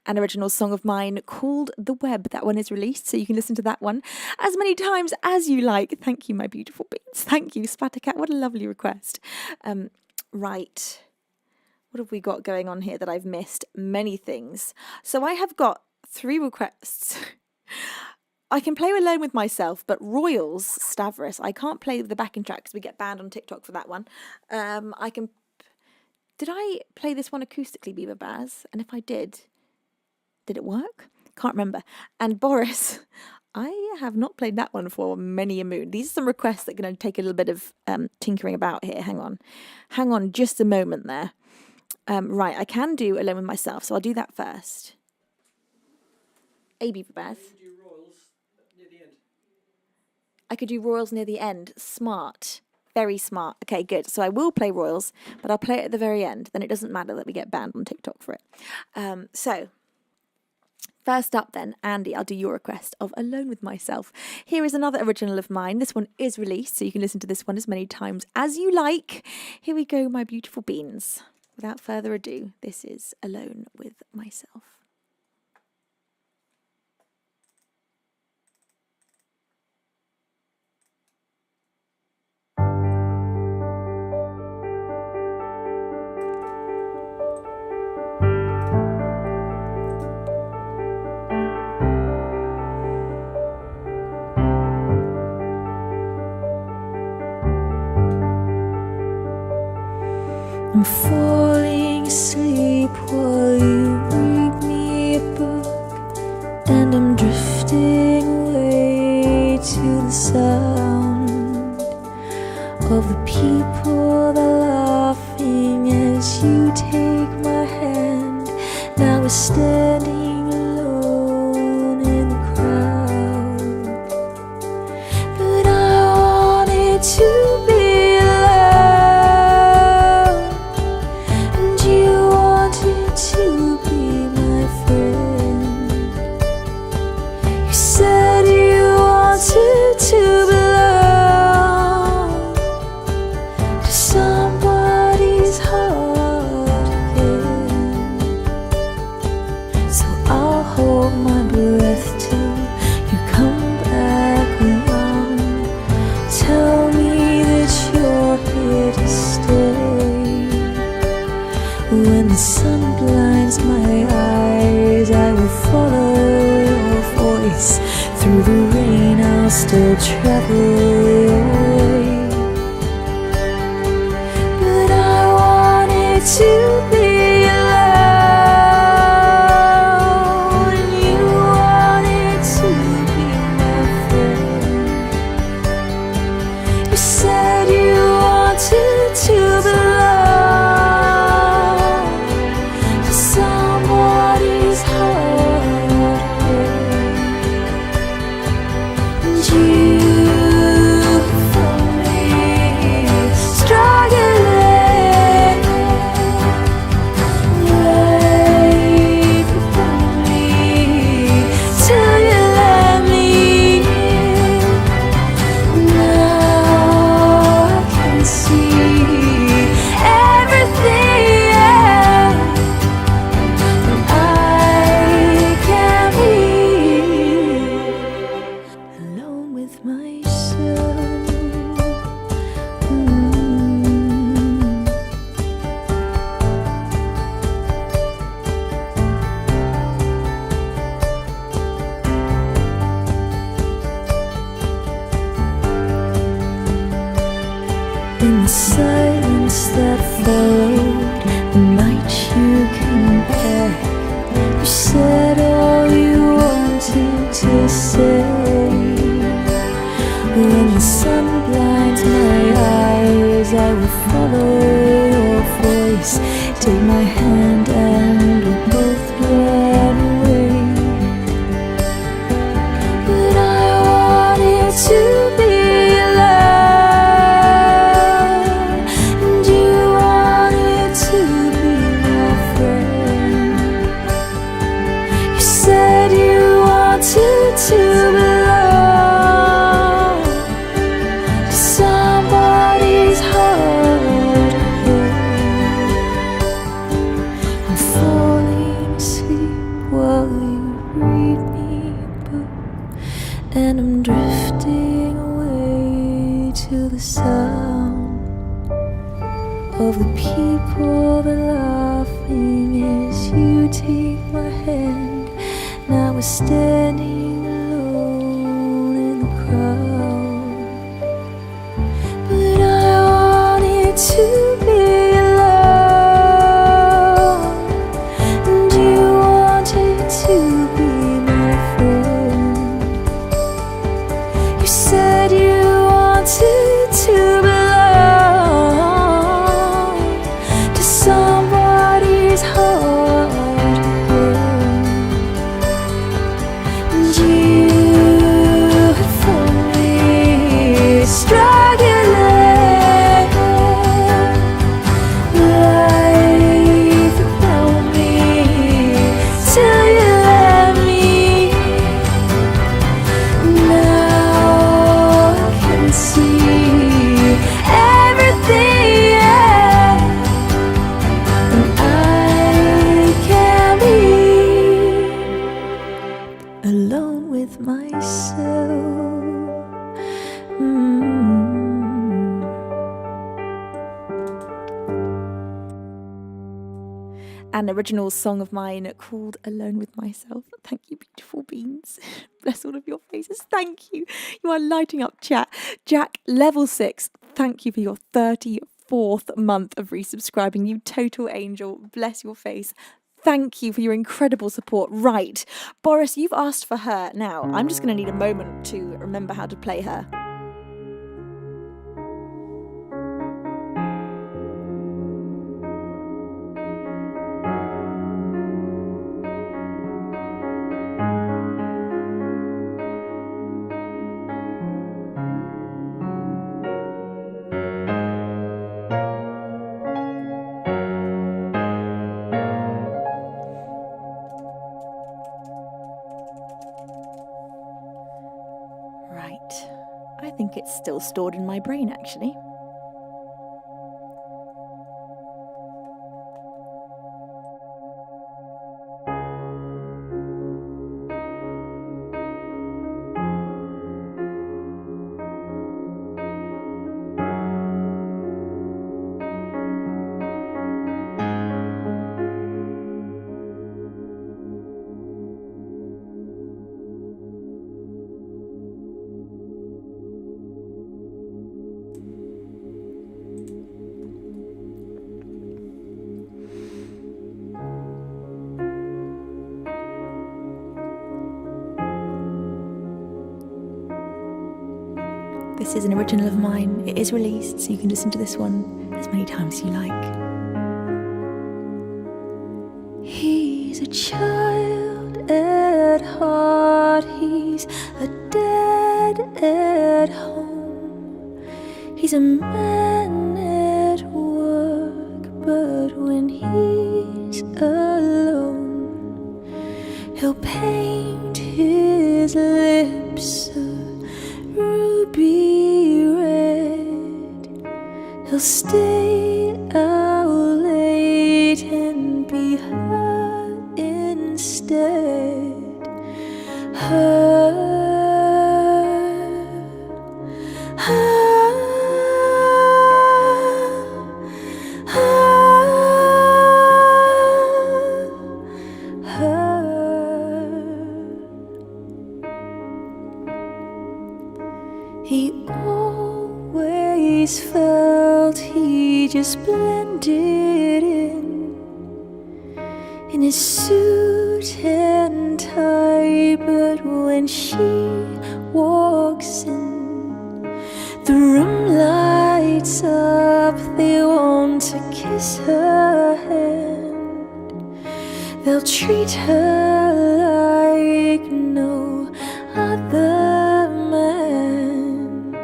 an original song of mine called The Web. That one is released, so you can listen to that one as many times as you like. Thank you, my beautiful beans. Thank you, Spattercat. What a lovely request. Right. What have we got going on here that I've missed? Many things. So I have got 3 requests. I can play Alone with Myself, but Royals, Stavros, I can't play the backing track because we get banned on TikTok for that one. Did I play this one acoustically, Beaver Baz? And if I did it work? Can't remember. And Boris, I have not played that one for many a moon. These are some requests that are going to take a little bit of tinkering about here. Hang on just a moment there. Right, I can do Alone with Myself, so I'll do that first. Beaver Baz. I could do Royals near the end. Smart. Very smart. Okay, good. So I will play Royals, but I'll play it at the very end. Then it doesn't matter that we get banned on TikTok for it. So, first up then, Andy, I'll do your request of Alone with Myself. Here is another original of mine. This one is released, so you can listen to this one as many times as you like. Here we go, my beautiful beans. Without further ado, this is Alone with Myself. I'm falling asleep while you read me a book, and I'm drifting away to the sound of the people that are laughing as you take my hand. Now we're standing alone in the crowd, but I wanted to be to be my friend. You said you wanted to belong to somebody's heart again. So I'll hold my breath till you come back around. Tell me that you're here to stay. When the sun blinds my eyes, I will follow your voice. Through the rain, I'll still travel your way. But I wanted to be alone, and you wanted to be my friend. You said you wanted to belong somebody's heart again. And you found me struggling right from me till you let me in. Now I can see everything. In the silence that followed the night you came back, you said all you wanted to say. When the sun blinds my eyes, I will follow your voice. Take my hand and we'll both run away. But I wanted to be to belong to somebody's heart again. I'm of the people that laughing as you take my hand. Now we're standing alone in the crowd, but I wanted to be alone, and you wanted to be my friend. You said you wanted to belong to somebody's heart again, and you had found me struggling. Life found me till you let me. Now I can see everything, and I can be alone with myself. An original song of mine called Alone with Myself. Thank you, beautiful beans. Bless all of your faces. Thank you. You are lighting up chat. Jack, level 6, thank you for your 34th month of resubscribing. You total angel. Bless your face. Thank you for your incredible support. Right, Boris, you've asked for her. Now, I'm just going to need a moment to remember how to play her. Right, I think it's still stored in my brain, actually. This is an original of mine. It is released, so you can listen to this one as many times as you like. He's a child at heart, he's a dad at home, he's a man at work, but when he's alone, he'll paint his lips a ruby red. He'll stay out late and be hurt instead. He always felt he just blended in his suit and tie, but when she walks in, the room lights up. They want to kiss her hand, they'll treat her like no other man.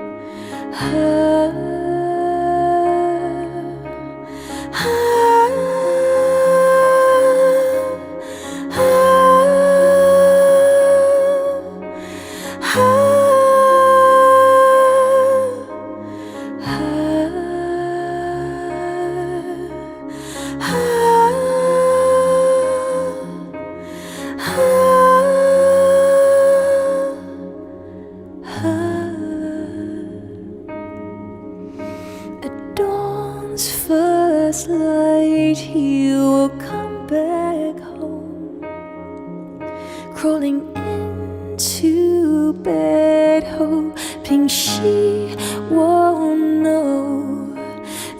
Ah last light, he will come back home, crawling into bed, hoping she won't know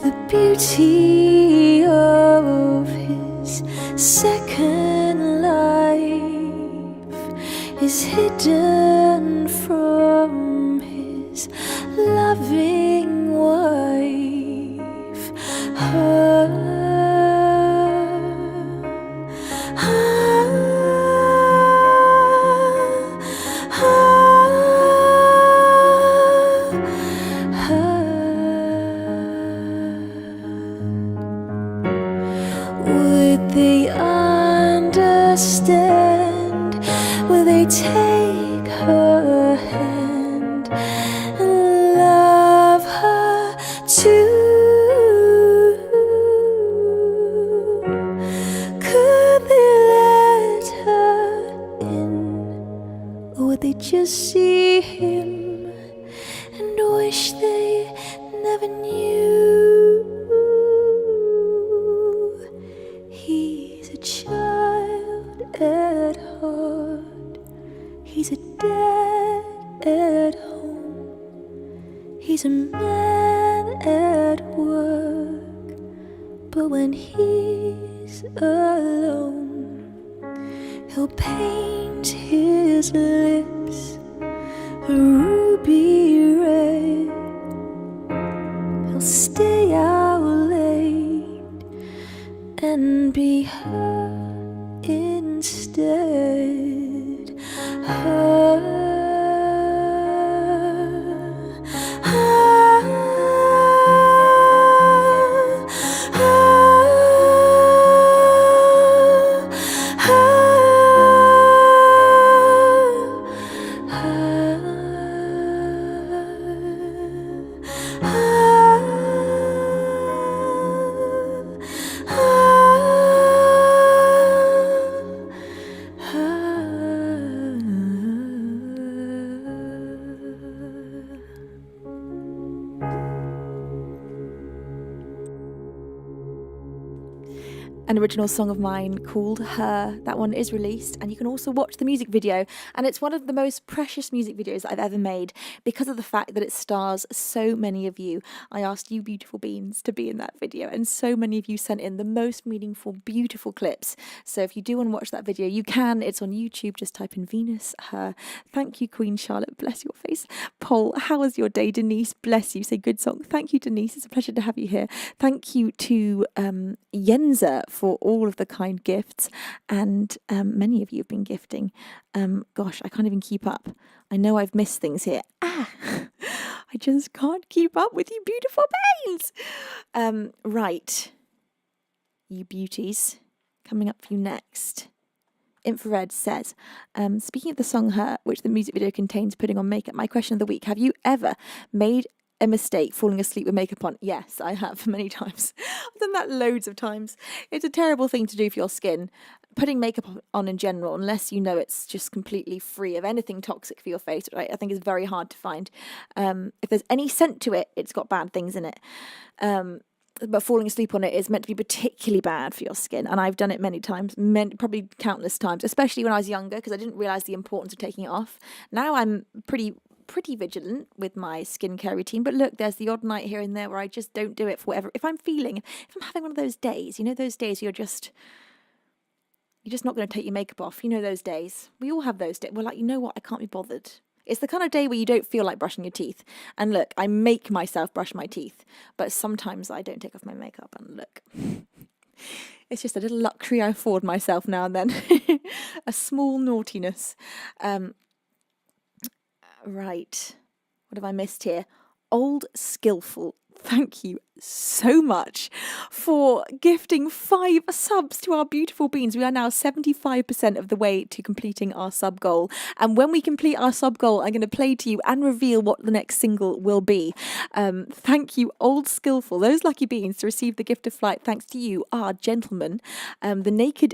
the beauty of his second life is hidden from his loving wife. Would they understand? Will they take her hand and love her too? Could they let her in? Or would they just see him and wish they never knew? He's a child at heart, he's a dad at home, he's a man at work, but when he's alone, he'll paint his lips a ruby red. He'll stay out late and be her instead. An original song of mine called Her. That one is released, and you can also watch the music video, and it's one of the most precious music videos that I've ever made because of the fact that it stars so many of you. I asked you beautiful beings to be in that video, and so many of you sent in the most meaningful, beautiful clips. So if you do want to watch that video, you can. It's on YouTube. Just type in Venus Her. Thank you, Queen Charlotte. Bless your face. Paul, how was your day? Denise, bless you. Say good song. Thank you, Denise. It's a pleasure to have you here. Thank you to Yenza for all of the kind gifts, and many of you have been gifting. Gosh, I can't even keep up. I know I've missed things here. I just can't keep up with you beautiful beings. Right, you beauties, coming up for you next. Infrared says, speaking of the song Her, which the music video contains putting on makeup, my question of the week: have you ever made a mistake falling asleep with makeup on? Yes, I have, many times. I've done that loads of times. It's a terrible thing to do for your skin. Putting makeup on in general, unless you know it's just completely free of anything toxic for your face, right, I think is very hard to find. If there's any scent to it, it's got bad things in it. But falling asleep on it is meant to be particularly bad for your skin, and I've done it many times, probably countless times, especially when I was younger, because I didn't realise the importance of taking it off. Now I'm pretty vigilant with my skincare routine, but look, there's the odd night here and there where I just don't do it for whatever. If I'm having one of those days, you know, those days you're just not going to take your makeup off, you know, those days. We all have those days. We're like, you know what, I can't be bothered. It's the kind of day where you don't feel like brushing your teeth. And look, I make myself brush my teeth, but sometimes I don't take off my makeup, and look, it's just a little luxury I afford myself now and then. A small naughtiness. Right, what have I missed here? Old Skillful, thank you so much for gifting 5 subs to our beautiful beans. We are now 75% of the way to completing our sub goal, and when we complete our sub goal, I'm going to play to you and reveal what the next single will be. Thank you, Old Skillful. Those lucky beings to receive the gift of flight, thanks to you, our gentlemen, the Naked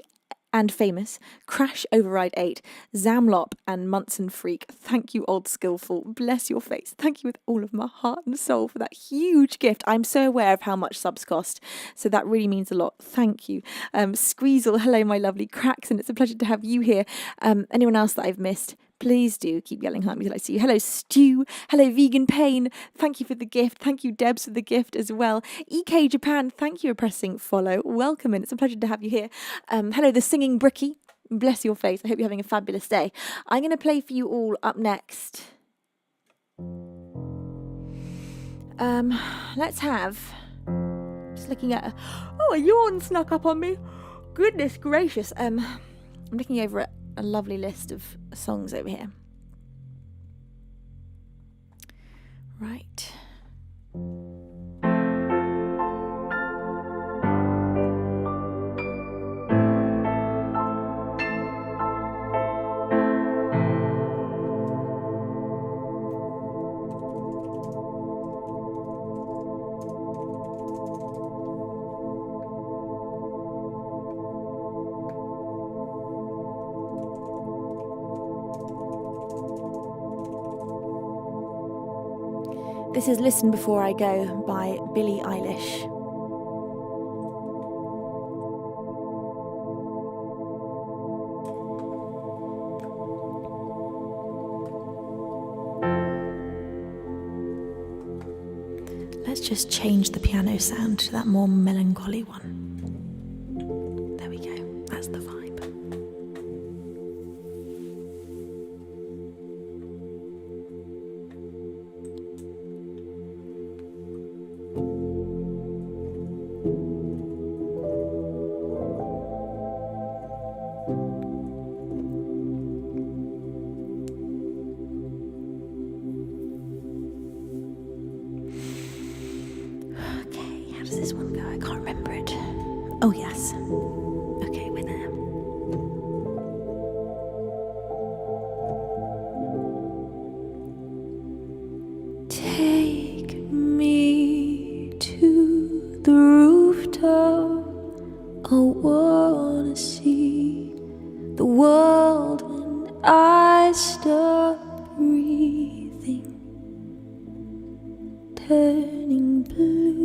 and Famous, Crash Override 8, Zamlop and Munson Freak. Thank you, Old Skillful. Bless your face. Thank you with all of my heart and soul for that huge gift. I'm so aware of how much subs cost, so that really means a lot. Thank you. Squeezle, hello, my lovely Cracks, and it's a pleasure to have you here. Anyone else that I've missed, please do keep yelling hi until I see you. Hello, Stu. Hello, Vegan Pain. Thank you for the gift. Thank you, Debs, for the gift as well. EK Japan, thank you for pressing follow. Welcome in. It's a pleasure to have you here. Hello, the Singing Bricky. Bless your face. I hope you're having a fabulous day. I'm going to play for you all up next. Let's have... Just looking at... Oh, a yawn snuck up on me. Goodness gracious. I'm looking over at a lovely list of songs over here. Right. This is Listen Before I Go by Billie Eilish. Let's just change the piano sound to that more melancholy one. There we go, that's the vibe. This one go? I can't remember it. Oh yes. Okay, we're there. Take me to the rooftop. I wanna see the world when I stop breathing, turning blue.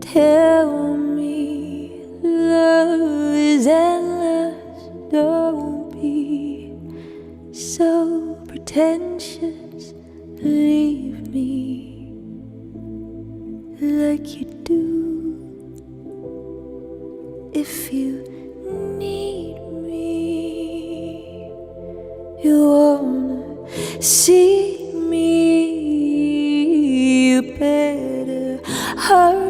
Tell me love is endless. Don't be so pretentious. Leave me like you do. If you need me, you wanna see me, you better hurry.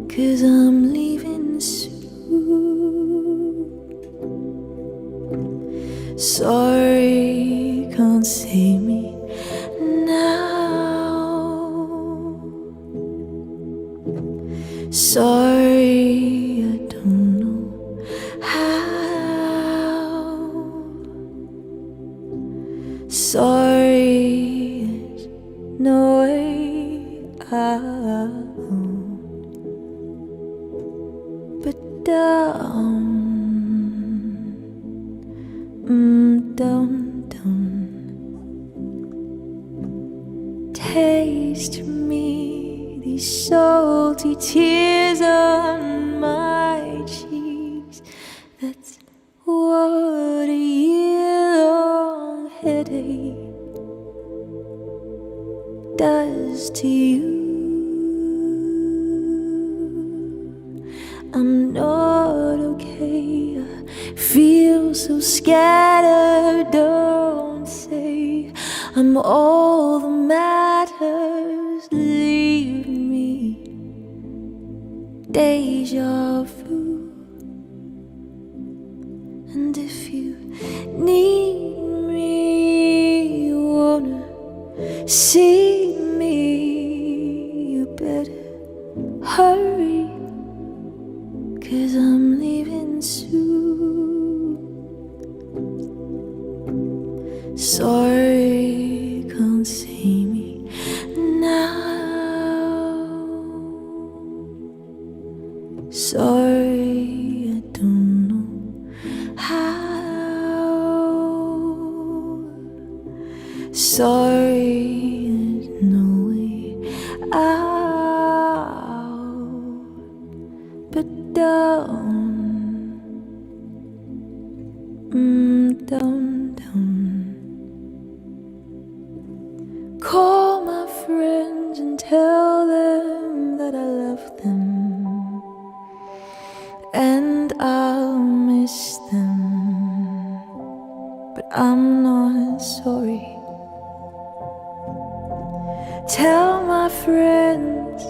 'Cause I'm leaving soon. Sorry, can't see me now. Sorry, I don't know how. Sorry, there's no way out. Don't taste me these salty tears on my cheeks. That's what a year-long headache does to you. I'm not okay, I feel so scattered. Don't say I'm all that matters. Leave me deja vu. And if you need me, you wanna see me, you better hurry. 'Cause I'm leaving soon. Sorry, can't see me now. Sorry, I don't know how. Sorry, there's no way out. But don't call my friends and tell them that I love them. And I'll miss them, but I'm not sorry. Tell my friends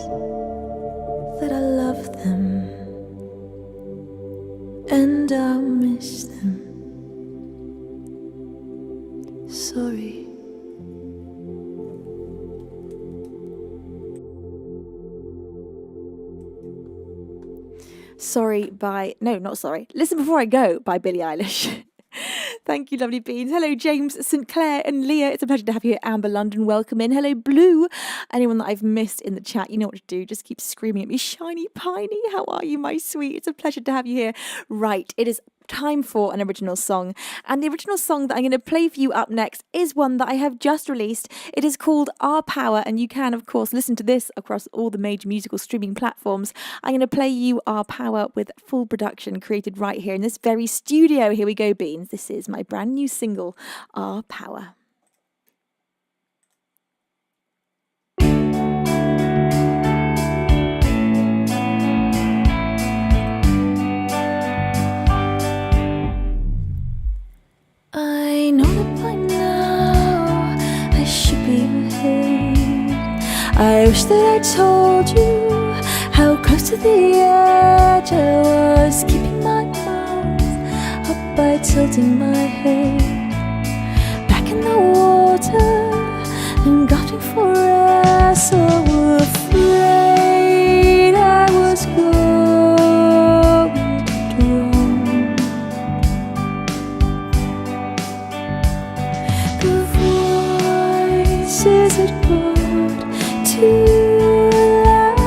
that I love them, and I'll miss them. Sorry. Sorry by... No, not Sorry. Listen Before I Go by Billie Eilish. Thank you, lovely beans. Hello, James, St. Clair and Leah. It's a pleasure to have you here. Amber London, welcome in. Hello, Blue. Anyone that I've missed in the chat, you know what to do. Just keep screaming at me. Shiny Piney, how are you, my sweet? It's a pleasure to have you here. Right, it is time for an original song. And the original song that I'm going to play for you up next is one that I have just released. It is called Our Power, and you can, of course, listen to this across all the major musical streaming platforms. I'm going to play you Our Power with full production created right here in this very studio. Here we go, Beans. This is my brand new single, Our Power. I know that by now I should be ahead. I wish that I told you how close to the edge I was, keeping my mouth up by tilting my head back in the water and gasping for air, so afraid I was going to drown. The voices that got too loud,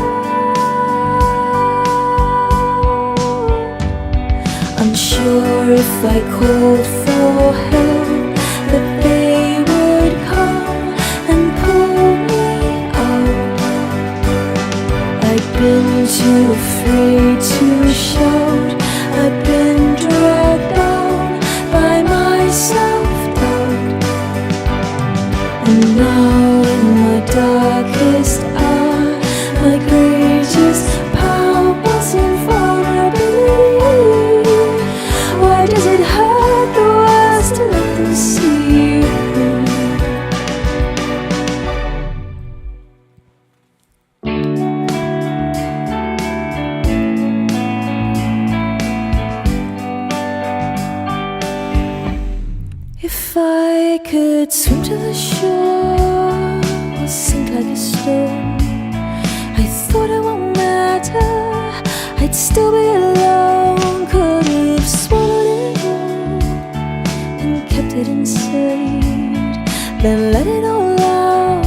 unsure if I called for help, that they would come and pull me out. I'd been too afraid to shout. I'd been dragged down by my self-doubt. And now in my darkest hour, my greatest power was in vulnerability. Why does it hurt the worst to let them see you? If I could swim to the shore or sink like a stone, I thought it won't matter, I'd still be alone. Could have swallowed it all and kept it inside, then let it all out,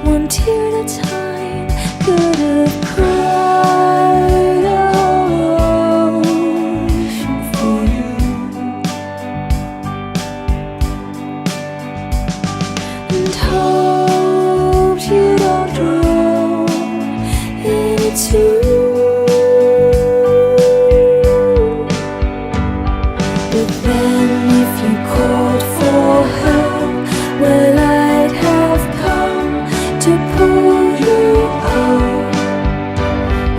one tear at a time. Could have cried a whole ocean for you, and hoped you don't drown in it too. But then if you called for help, well, I'd have come to pull you out.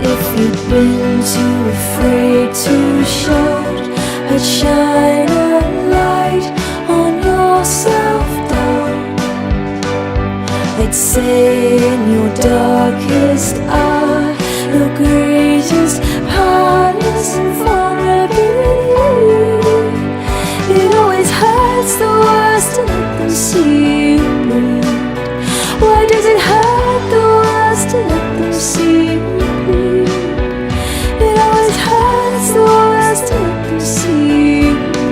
If you'd been too afraid to shout, I'd shine a light on your self-doubt. I'd say in your darkest hour, your greatest powerless and vulnerability. It always hurts the worst to let them see you bleed. Why does it hurt the worst to let them see you bleed? It always hurts the worst to let them see you bleed.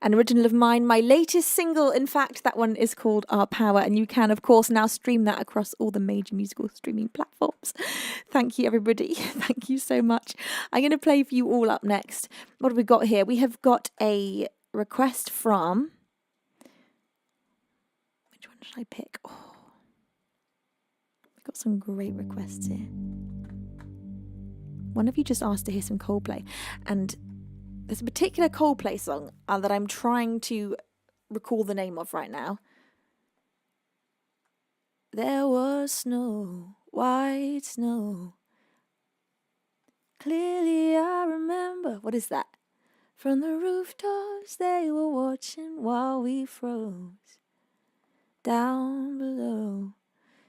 An original of mine, my latest single. In fact, that one is called Our Power, and you can, of course, now stream that across all the major musical streaming platforms. Thank you, everybody. Thank you so much. I'm going to play for you all up next. What have we got here? We have got a request from... Which one should I pick? Oh, we've got some great requests here. One of you just asked to hear some Coldplay, and there's a particular Coldplay song that I'm trying to recall the name of right now. There was snow, white snow. Clearly I remember. What is that? From the rooftops they were watching while we froze down below.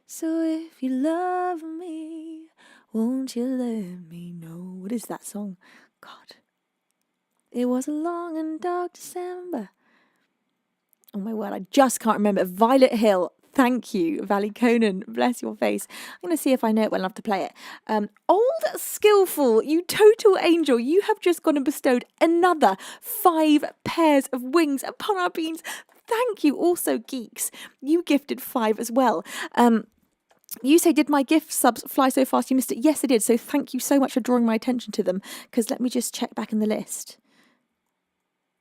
So if you love me, won't you let me know? What is that song? God. It was a long and dark December. Oh my word, I just can't remember. Violet Hill. Thank you, Valley Conan. Bless your face. I'm going to see if I know it well enough to play it. Old Skillful, you total angel. You have just gone and bestowed another 5 pairs of wings upon our beans. Thank you. Also, Geeks, you gifted 5 as well. You say, did my gift subs fly so fast you missed it? Yes, I did. So thank you so much for drawing my attention to them. Because let me just check back in the list.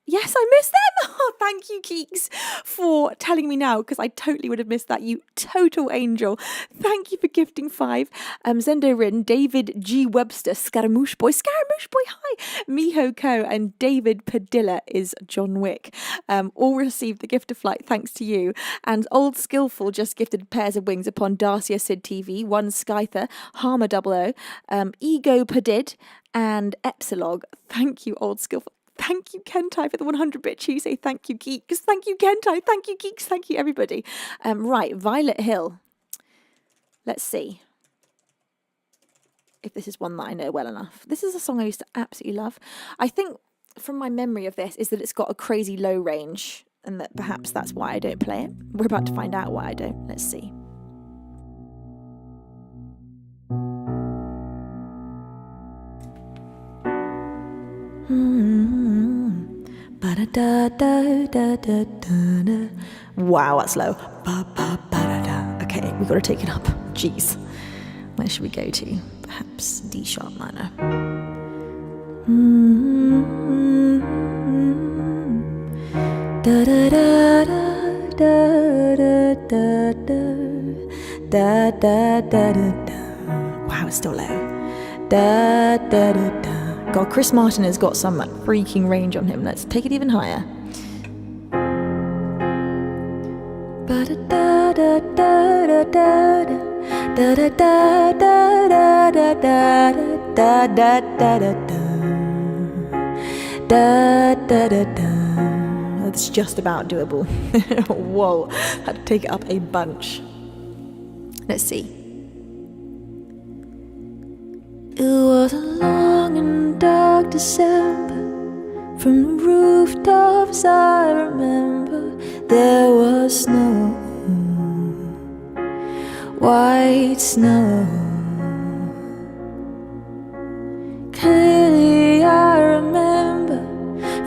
Yes, I missed them. Oh, thank you, Keeks, for telling me now, because I totally would have missed that. You total angel. Thank you for gifting 5. Zendo Rin, David G. Webster, Scaramouche Boy, hi. Miho Ko, and David Padilla is John Wick. All received the gift of flight thanks to you. And Old Skillful just gifted pairs of wings upon Darcia Sid TV, One Skyther, Harmer 00, Ego Padid, and Epsilog. Thank you, Old Skillful. Thank you, Kentai, for the 100-bit Tuesday. Thank you, Geeks. Thank you, Kentai. Thank you, Geeks. Thank you, everybody. Right, Violet Hill. Let's see if this is one that I know well enough. This is a song I used to absolutely love. I think from my memory of this is that it's got a crazy low range, and that perhaps that's why I don't play it. We're about to find out why I don't. Let's see. Wow, that's low. Okay, we've got to take it up. Jeez. Where should we go to? Perhaps D sharp minor. Wow, it's still low. God, Chris Martin has got some freaking range on him. Let's take it even higher. It's just about doable. Whoa, had to take it up a bunch. Let's see. It was a long and dark December. From the rooftops I remember there was snow, white snow. Clearly I remember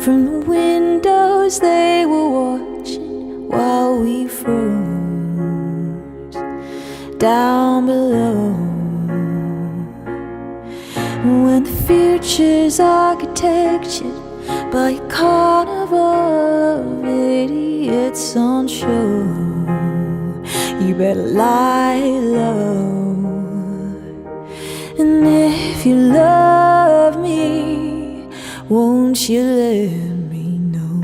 from the windows they were watching while we froze down below. When the future's architectured by a carnival of idiots on show, you better lie low. And if you love me, won't you let me know?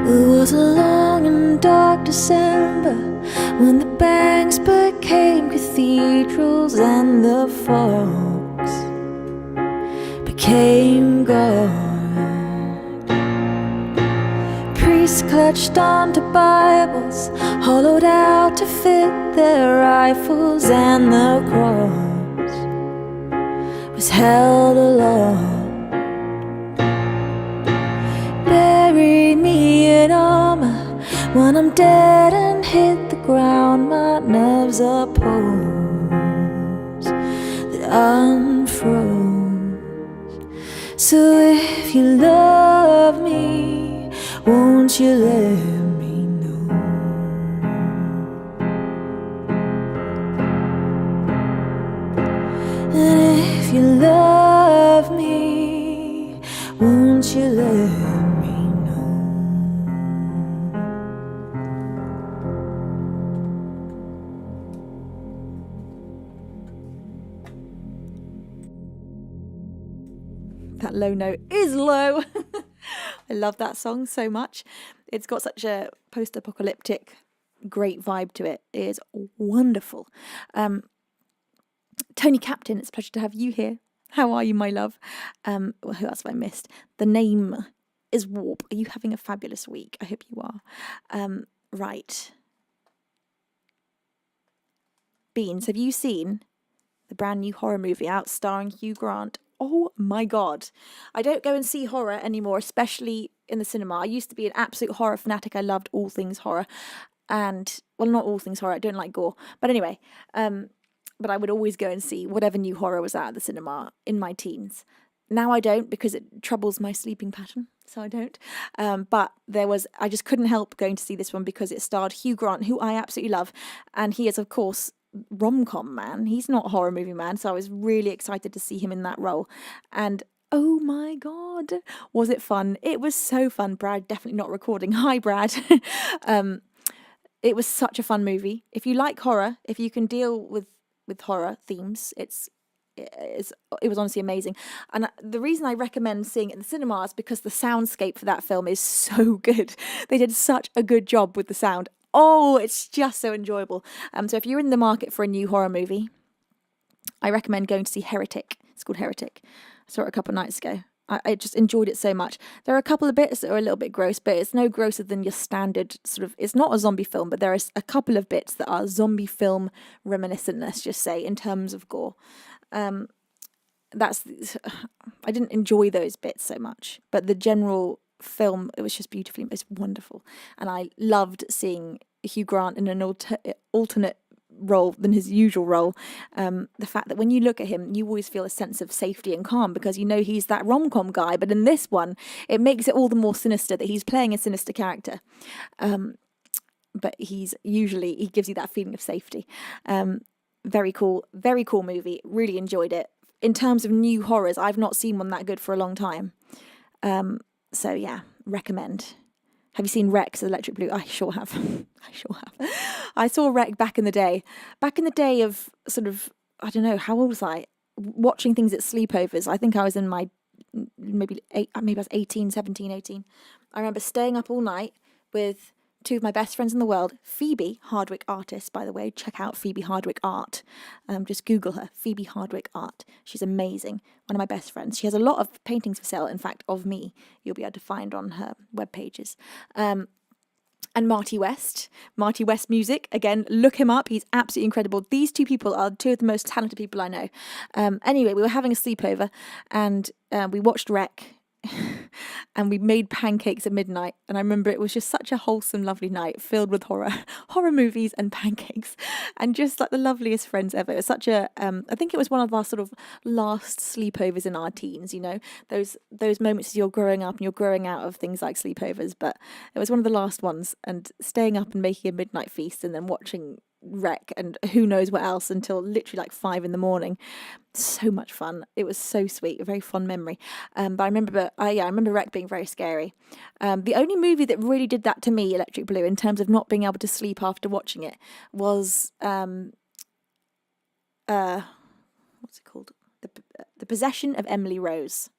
It was a long and dark December when the banks became cathedrals and the fogs became God. Priests clutched onto Bibles, hollowed out to fit their rifles, and the cross was held aloft. Bury me in armor when I'm dead and hit the ground. My nerves are poles that unfurl. So if you love me, won't you let me know? And if you love me, won't you let me know? That low note is low. I love that song so much. It's got such a post-apocalyptic, great vibe to it. It is wonderful. Tony Captain, it's a pleasure to have you here. How are you, my love? Well, who else have I missed? The name is Warp. Are you having a fabulous week? I hope you are. Right. Beans, have you seen the brand new horror movie out starring Hugh Grant? Oh my God. I don't go and see horror anymore, especially in the cinema. I used to be an absolute horror fanatic. I loved all things horror. And, well, not all things horror. I don't like gore. But anyway, but I would always go and see whatever new horror was out at the cinema in my teens. Now I don't because it troubles my sleeping pattern, so I don't. But I just couldn't help going to see this one because it starred Hugh Grant, who I absolutely love. And he is, of course, rom-com man. He's not a horror movie man, so I was really excited to see him in that role. And oh my God, was it fun? It was so fun. Brad, definitely not recording. Hi, Brad. It was such a fun movie. If you like horror, if you can deal with horror themes, it was honestly amazing. And the reason I recommend seeing it in the cinema is because the soundscape for that film is so good. They did such a good job with the sound. Oh, it's just so enjoyable. So if you're in the market for a new horror movie, I recommend going to see Heretic. It's called Heretic. I saw it a couple of nights ago. I just enjoyed it so much. There are a couple of bits that are a little bit gross, but it's no grosser than your standard sort of... It's not a zombie film, but there is a couple of bits that are zombie film reminiscent, let's just say, in terms of gore. I didn't enjoy those bits so much, but the general film, it was just beautifully, it's wonderful. And I loved seeing Hugh Grant in an alternate role than his usual role. The fact that when you look at him, you always feel a sense of safety and calm because you know he's that rom-com guy, but in this one it makes it all the more sinister that he's playing a sinister character, but he gives you that feeling of safety. Very cool movie, really enjoyed it. In terms of new horrors, I've not seen one that good for a long time, so yeah, recommend. Have you seen Rex, Electric Blue? I sure have. I saw Rec back in the day of sort of, I don't know, how old was I? Watching things at sleepovers. I think I was in my, maybe I was 17, 18. I remember staying up all night with two of my best friends in the world, Phoebe Hardwick Artist, by the way. Check out Phoebe Hardwick Art. Just Google her, Phoebe Hardwick Art. She's amazing. One of my best friends. She has a lot of paintings for sale, in fact, of me. You'll be able to find on her web pages. And Marty West Music. Again, look him up. He's absolutely incredible. These two people are two of the most talented people I know. Anyway, we were having a sleepover and we watched Rec. And we made pancakes at midnight, and I remember it was just such a wholesome, lovely night filled with horror movies and pancakes, and just like the loveliest friends ever. It was such a I think it was one of our sort of last sleepovers in our teens, you know, those moments as you're growing up and you're growing out of things like sleepovers, but it was one of the last ones, and staying up and making a midnight feast and then watching Rec and who knows what else until literally like 5 a.m. So much fun. It was so sweet, a very fond memory. But I remember Rec being very scary. The only movie that really did that to me, Electric Blue, in terms of not being able to sleep after watching it, was what's it called? The Possession of Emily Rose.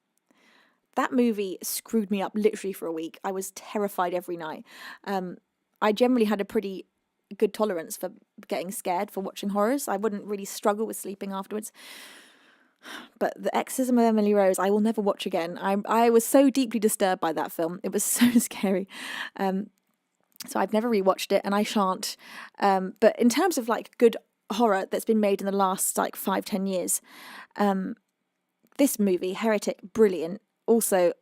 That movie screwed me up literally for a week. I was terrified every night. I generally had a pretty good tolerance for getting scared for watching horrors. I wouldn't really struggle with sleeping afterwards. But The Exorcism of Emily Rose, I will never watch again. I was so deeply disturbed by that film. It was so scary. So I've never rewatched it, and I shan't. But in terms of like good horror that's been made in the last like 5-10 years, this movie, Heretic, brilliant. Also,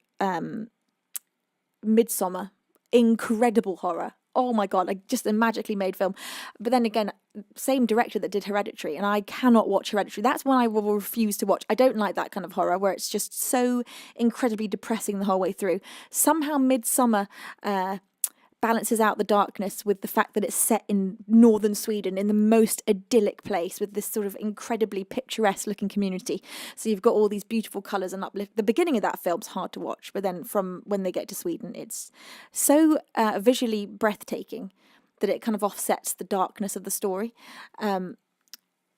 Midsommar, incredible horror. oh my God, like just a magically made film. But then again, same director that did Hereditary, and I cannot watch Hereditary. That's one I will refuse to watch. I don't like that kind of horror where it's just so incredibly depressing the whole way through. Somehow Midsummer balances out the darkness with the fact that it's set in northern Sweden in the most idyllic place with this sort of incredibly picturesque looking community. So you've got all these beautiful colours and uplift. The beginning of that film's hard to watch, but then from when they get to Sweden, it's so visually breathtaking that it kind of offsets the darkness of the story.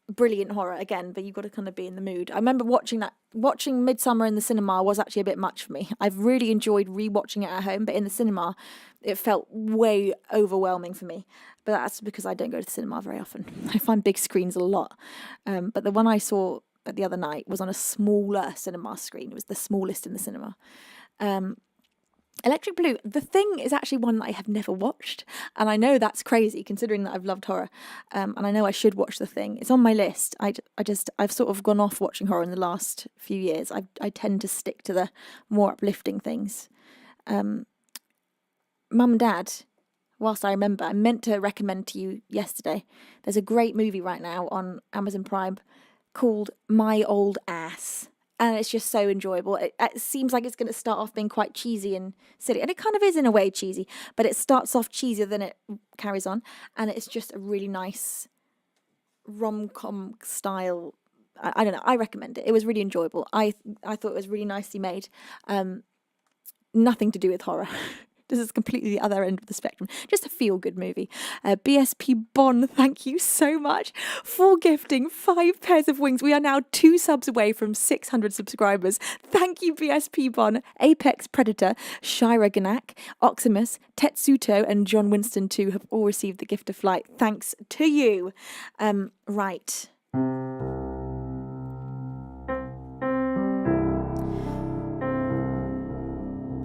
Brilliant horror again, but you've got to kind of be in the mood. I remember watching Midsummer in the cinema was actually a bit much for me. I've really enjoyed rewatching it at home, but in the cinema it felt way overwhelming for me. But that's because I don't go to the cinema very often. I find big screens a lot. But the one I saw the other night was on a smaller cinema screen. It was the smallest in the cinema. Electric Blue, The Thing is actually one that I have never watched, and I know that's crazy considering that I've loved horror, and I know I should watch The Thing. It's on my list. I've sort of gone off watching horror in the last few years. I tend to stick to the more uplifting things. Mum and Dad, whilst I remember, I meant to recommend to you yesterday, there's a great movie right now on Amazon Prime called My Old Ass. And it's just so enjoyable. It seems like it's going to start off being quite cheesy and silly. And it kind of is in a way cheesy. But it starts off cheesier than it carries on. And it's just a really nice rom-com style. I don't know. I recommend it. It was really enjoyable. I thought it was really nicely made. Nothing to do with horror. This is completely the other end of the spectrum. Just a feel-good movie. BSP Bon, thank you so much for gifting 5 pairs of wings. We are now 2 subs away from 600 subscribers. Thank you, BSP Bon, Apex Predator, Shira Ganak, Oximus, Tetsuto, and John Winston too have all received the gift of flight. Thanks to you. Right.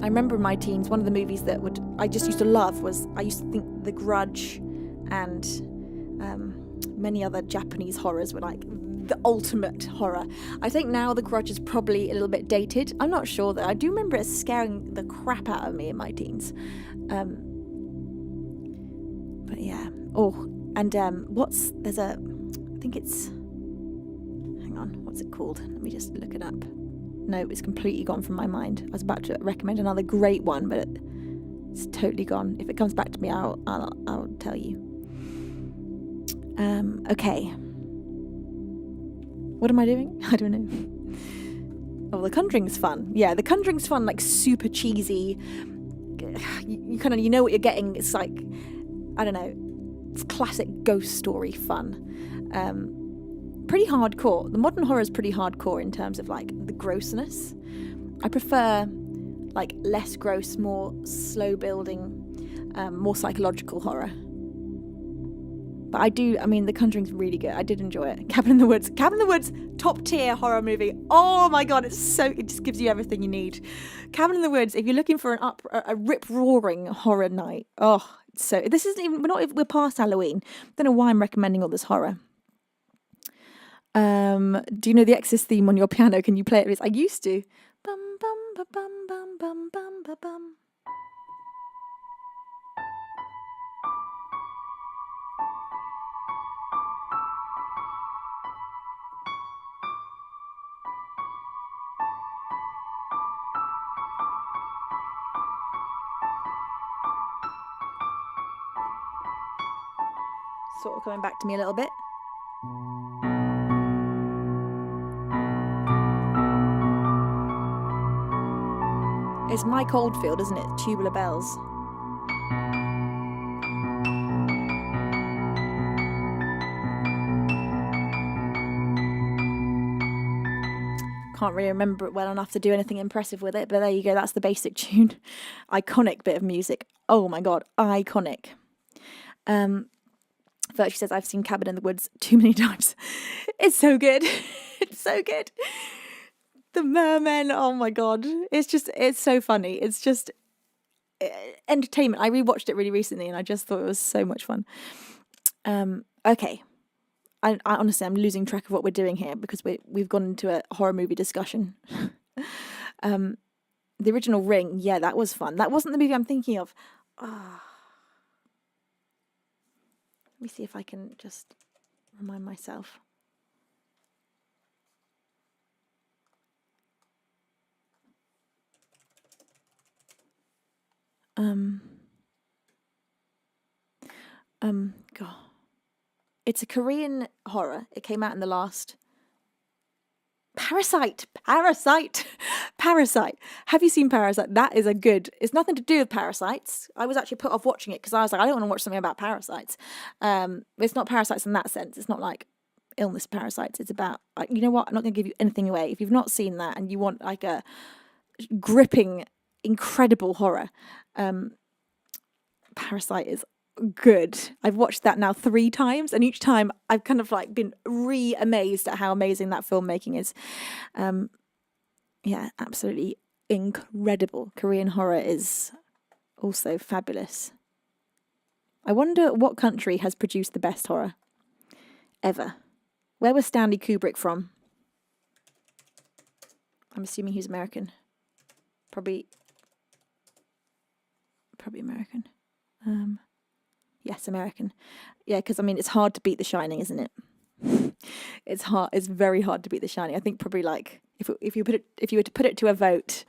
I remember in my teens, one of the movies that I just used to love was, I used to think The Grudge and many other Japanese horrors were like the ultimate horror. I think now The Grudge is probably a little bit dated. I'm not sure though. I do remember it scaring the crap out of me in my teens. But yeah. Oh, and I think it's, hang on, what's it called? Let me just look it up. No, it's completely gone from my mind. I was about to recommend another great one, but it's totally gone. If it comes back to me, I'll tell you. Okay. What am I doing? I don't know. Oh, The Conjuring's fun. Yeah, The Conjuring's fun, like super cheesy. You kind of, you know what you're getting. It's like, I don't know, it's classic ghost story fun. Pretty hardcore. The modern horror is pretty hardcore in terms of like the grossness. I prefer like less gross, more slow building, more psychological horror. But The Conjuring's really good. I did enjoy it. Cabin in the Woods, top tier horror movie. Oh my God, it just gives you everything you need. Cabin in the Woods, if you're looking for a rip-roaring horror night, this isn't even, we're past Halloween. Don't know why I'm recommending all this horror. Do you know the Exorcist theme on your piano? Can you play it? I used to. Bum bum ba bum bum bum bum ba bum. Sort of coming back to me a little bit. It's Mike Oldfield, isn't it? Tubular Bells. Can't really remember it well enough to do anything impressive with it, but there you go, that's the basic tune. Iconic bit of music. Oh my God, iconic. Virtue says, I've seen Cabin in the Woods too many times. It's so good. It's so good. The mermen, oh my God. It's so funny. It's just entertainment. I rewatched it really recently and I just thought it was so much fun. Okay. I honestly, I'm losing track of what we're doing here because we've gone into a horror movie discussion. The original Ring, yeah, that was fun. That wasn't the movie I'm thinking of. Let me see if I can just remind myself. God. It's a Korean horror. It came out in the last... Parasite. Have you seen Parasite? That is a good... It's nothing to do with parasites. I was actually put off watching it because I was like, I don't want to watch something about parasites. It's not parasites in that sense. It's not like illness parasites. It's about... You know what? I'm not going to give you anything away. If you've not seen that and you want like a gripping, incredible horror, Parasite is good. I've watched that now 3 times, and each time I've kind of like been re-amazed at how amazing that filmmaking is. Yeah, absolutely incredible. Korean horror is also fabulous. I wonder what country has produced the best horror ever. Where was Stanley Kubrick from? I'm assuming he's American. Probably American. Yes, American. Yeah, because I mean, it's hard to beat The Shining, isn't it? It's hard. It's very hard to beat The Shining. I think probably like if you were to put it to a vote,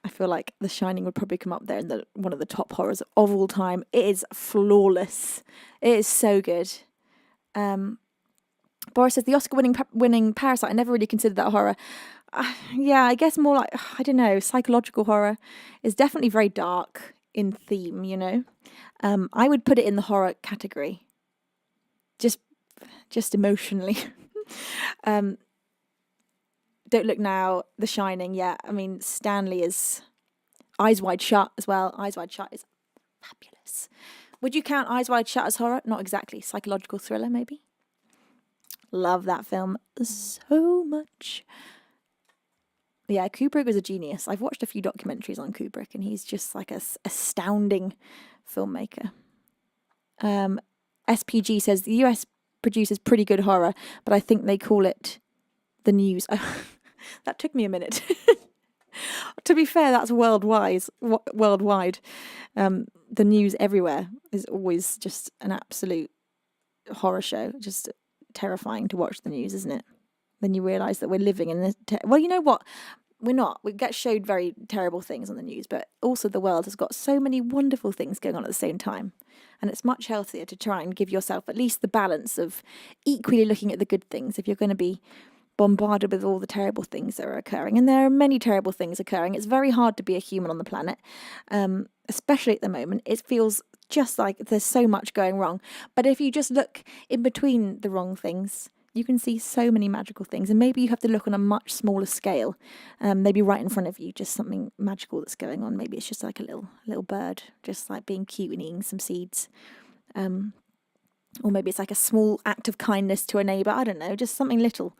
I feel like The Shining would probably come up there in one of the top horrors of all time. It is flawless. It is so good. Boris says the Oscar-winning Parasite. I never really considered that horror. Yeah, I guess more like, I don't know, psychological horror is definitely very dark in theme, you know. I would put it in the horror category, just emotionally. Don't Look Now, The Shining, yeah. I mean, Stanley is Eyes Wide Shut as well. Eyes Wide Shut is fabulous. Would you count Eyes Wide Shut as horror? Not exactly. Psychological thriller, maybe. Love that film so much. Yeah, Kubrick was a genius. I've watched a few documentaries on Kubrick, and he's just like a astounding filmmaker. SPG says the US produces pretty good horror, but I think they call it the news. That took me a minute. To be fair, that's worldwide. The news everywhere is always just an absolute horror show. Just terrifying to watch the news, isn't it? Then you realise that we're living in this... well, you know what? We're not. We get showed very terrible things on the news, but also the world has got so many wonderful things going on at the same time. And it's much healthier to try and give yourself at least the balance of equally looking at the good things if you're going to be bombarded with all the terrible things that are occurring. And there are many terrible things occurring. It's very hard to be a human on the planet, especially at the moment. It feels just like there's so much going wrong. But if you just look in between the wrong things, you can see so many magical things. And maybe you have to look on a much smaller scale, maybe right in front of you, just something magical that's going on. Maybe it's just like a little bird, just like being cute and eating some seeds. Or maybe it's like a small act of kindness to a neighbour. I don't know, just something little.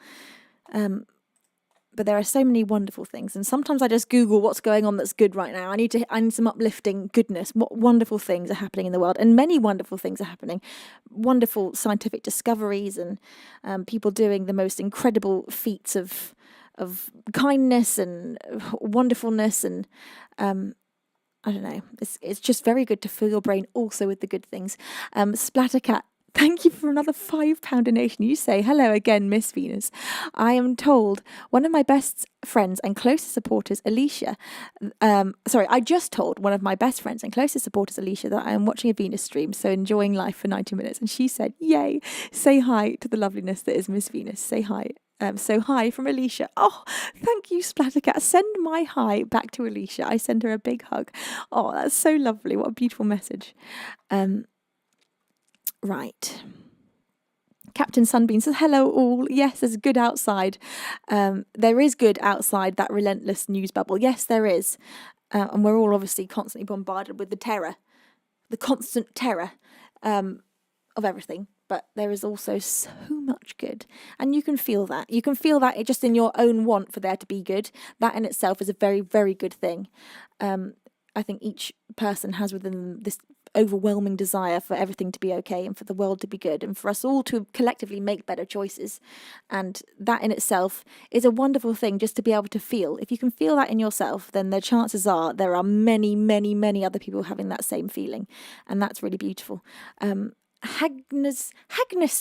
But there are so many wonderful things, and sometimes I just Google what's going on that's good right now. I need some uplifting goodness. What wonderful things are happening in the world, and many wonderful things are happening. Wonderful scientific discoveries, and people doing the most incredible feats of kindness and wonderfulness, and I don't know. It's just very good to fill your brain also with the good things. Splattercat, thank you for another £5 donation. You say, hello again, Miss Venus. I am told one of my best friends and closest supporters, Alicia, I just told one of my best friends and closest supporters, Alicia, that I am watching a Venus stream, so enjoying life for 90 minutes. And she said, yay, say hi to the loveliness that is Miss Venus. Say hi. So hi from Alicia. Oh, thank you, Splattercat. Send my hi back to Alicia. I send her a big hug. Oh, that's so lovely. What a beautiful message. Right. Captain Sunbeam says, hello all. Yes, there's good outside. There is good outside that relentless news bubble. Yes, there is. And we're all obviously constantly bombarded with the terror, the constant terror of everything. But there is also so much good. And you can feel that. You can feel that just in your own want for there to be good. That in itself is a very, very good thing. I think each person has within them this overwhelming desire for everything to be okay and for the world to be good and for us all to collectively make better choices. And that in itself is a wonderful thing just to be able to feel. If you can feel that in yourself, then the chances are there are many, many, many other people having that same feeling. And that's really beautiful. Agnes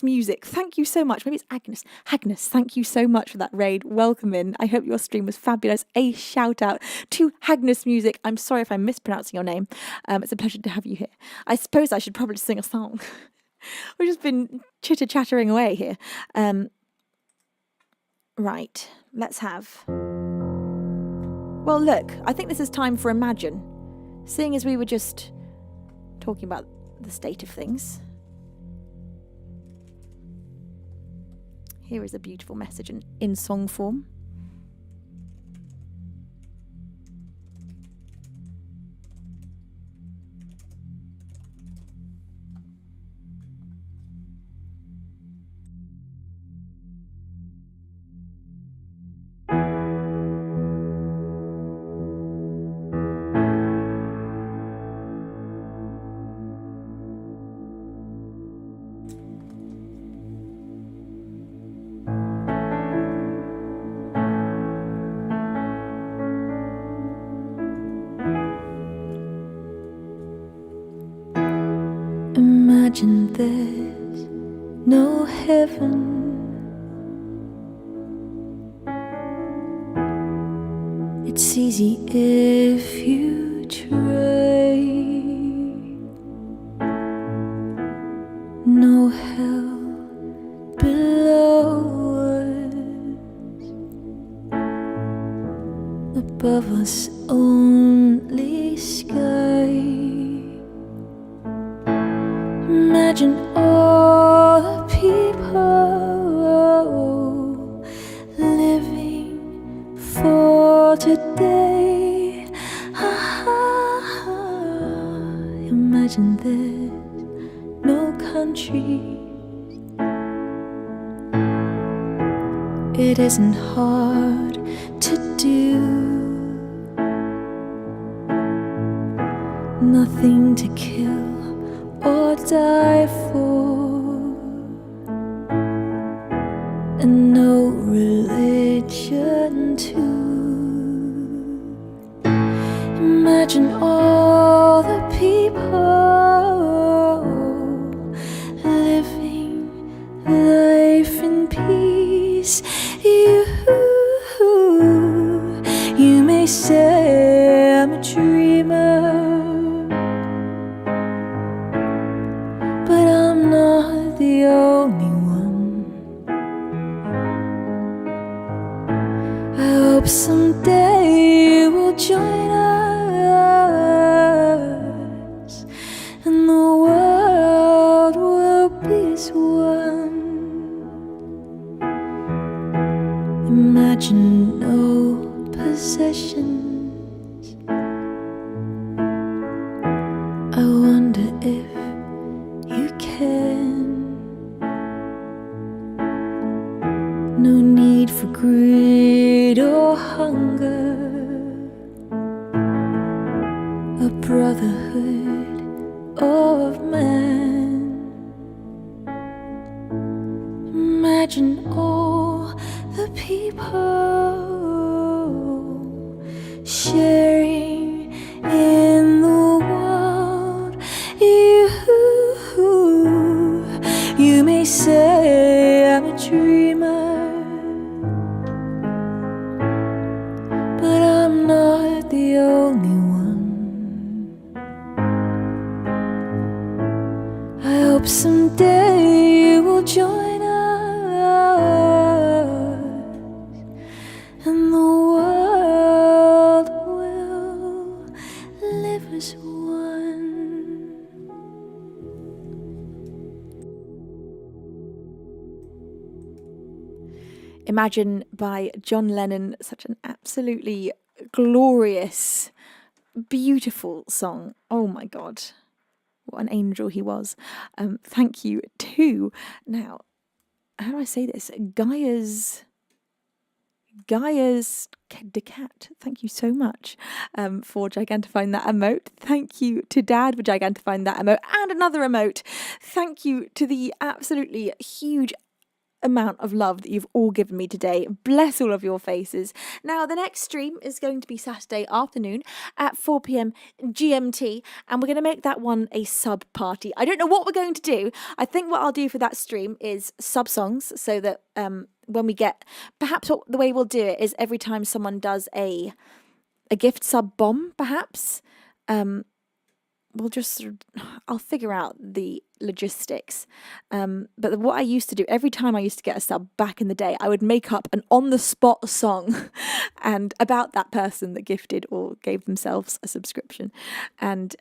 Music, thank you so much. Maybe it's Agnes. Agnes, thank you so much for that raid. Welcome in. I hope your stream was fabulous. A shout out to Agnes Music. I'm sorry if I'm mispronouncing your name. It's a pleasure to have you here. I suppose I should probably sing a song. We've just been chitter-chattering away here. Right, let's have... Well, look, I think this is time for Imagine. Seeing as we were just talking about the state of things... Here is a beautiful message in song form. Imagine there's no heaven. It's easy if you try. No hell below us. Above us only sky. Imagine all the people living for today. Imagine there's no countries. It isn't hard to do. Nothing to kill or die for, and no religion too. Imagine all the people living life in peace. You may say I'm a dreamer, but I'm not the only one. I hope someday you will join us, and the world will be as one. Imagine no possessions. I wonder if you can. No need for greed or hunger. A brotherhood of man. Imagine all the people sharing in the world. You may say I'm a dreamer, but I'm not the only one. I hope someday you will join us, and the world will live as one. Imagine by John Lennon, such an absolutely glorious, beautiful song. Oh my God, what an angel he was. Thank you to, now, how do I say this? Gaia's Decat, thank you so much for gigantifying that emote. Thank you to Dad for gigantifying that emote and another emote. Thank you to the absolutely huge amount of love that you've all given me today. Bless all of your faces. Now, the next stream is going to be Saturday afternoon at 4 p.m. GMT, and we're going to make that one a sub party. I don't know what we're going to do. I think what I'll do for that stream is sub songs, so that when we get, perhaps the way we'll do it is every time someone does a gift sub bomb, perhaps, we'll just I'll figure out the logistics. But what I used to do, every time I used to get a sub back in the day, I would make up an on-the-spot song and about that person that gifted or gave themselves a subscription. And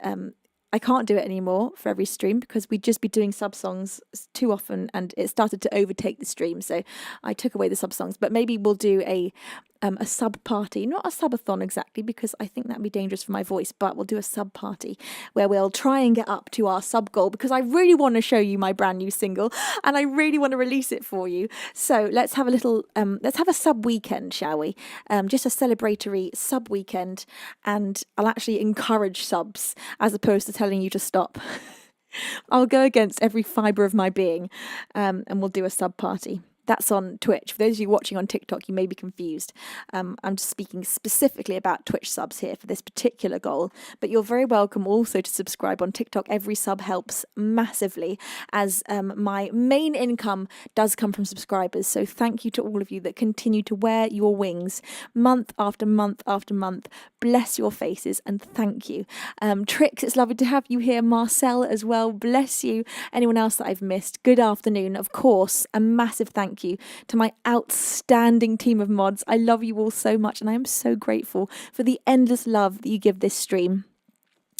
I can't do it anymore for every stream because we'd just be doing sub songs too often and it started to overtake the stream. So I took away the sub songs, but maybe we'll do a sub party, not a subathon exactly, because I think that'd be dangerous for my voice, but we'll do a sub party where we'll try and get up to our sub goal because I really want to show you my brand new single and I really want to release it for you. So let's have a sub weekend, shall we? Just a celebratory sub weekend, and I'll actually encourage subs as opposed to telling you to stop. I'll go against every fibre of my being, and we'll do a sub party. That's on Twitch. For those of you watching on TikTok, you may be confused. I'm just speaking specifically about Twitch subs here for this particular goal, but you're very welcome also to subscribe on TikTok. Every sub helps massively, as my main income does come from subscribers. So thank you to all of you that continue to wear your wings month after month after month. Bless your faces and thank you. Trix, it's lovely to have you here. Marcel as well, bless you. Anyone else that I've missed, good afternoon. Of course, a massive thank you to my outstanding team of mods. I love you all so much and I am so grateful for the endless love that you give this stream.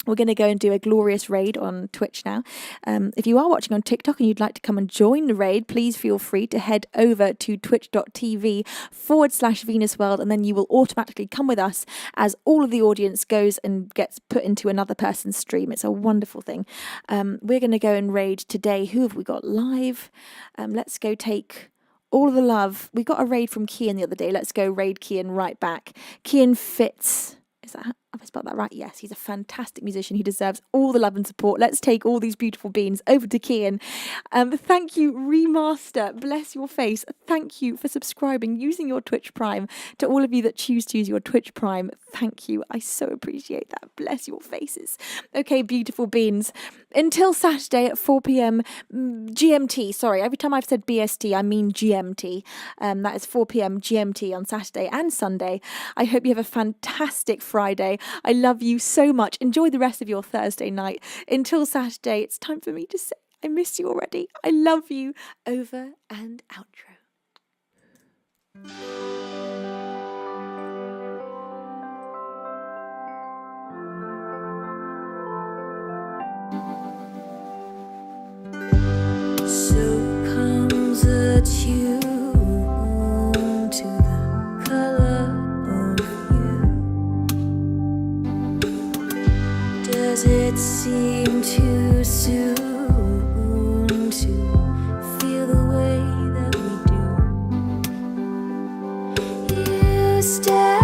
We're going to go and do a glorious raid on Twitch now. If you are watching on TikTok and you'd like to come and join the raid, please feel free to head over to twitch.tv/Venus World, and then you will automatically come with us as all of the audience goes and gets put into another person's stream. It's a wonderful thing. We're going to go and raid today. Who have we got live? Let's go take all of the love. We got a raid from Kian the other day. Let's go raid Kian right back. Kian Fitz. Have I spelled that right? Yes, he's a fantastic musician. He deserves all the love and support. Let's take all these beautiful beans over to Kian. Thank you, Remaster. Bless your face. Thank you for subscribing, using your Twitch Prime. To all of you that choose to use your Twitch Prime, thank you. I so appreciate that. Bless your faces. Okay, beautiful beans. Until Saturday at 4 p.m. GMT. Sorry, every time I've said BST, I mean GMT. That is 4 p.m. GMT on Saturday and Sunday. I hope you have a fantastic Friday. I love you so much. Enjoy the rest of your Thursday night. Until Saturday, it's time for me to say I miss you already. I love you. Over and outro. So comes a tune to the color of you. Does it seem too soon to feel the way that we do? You stare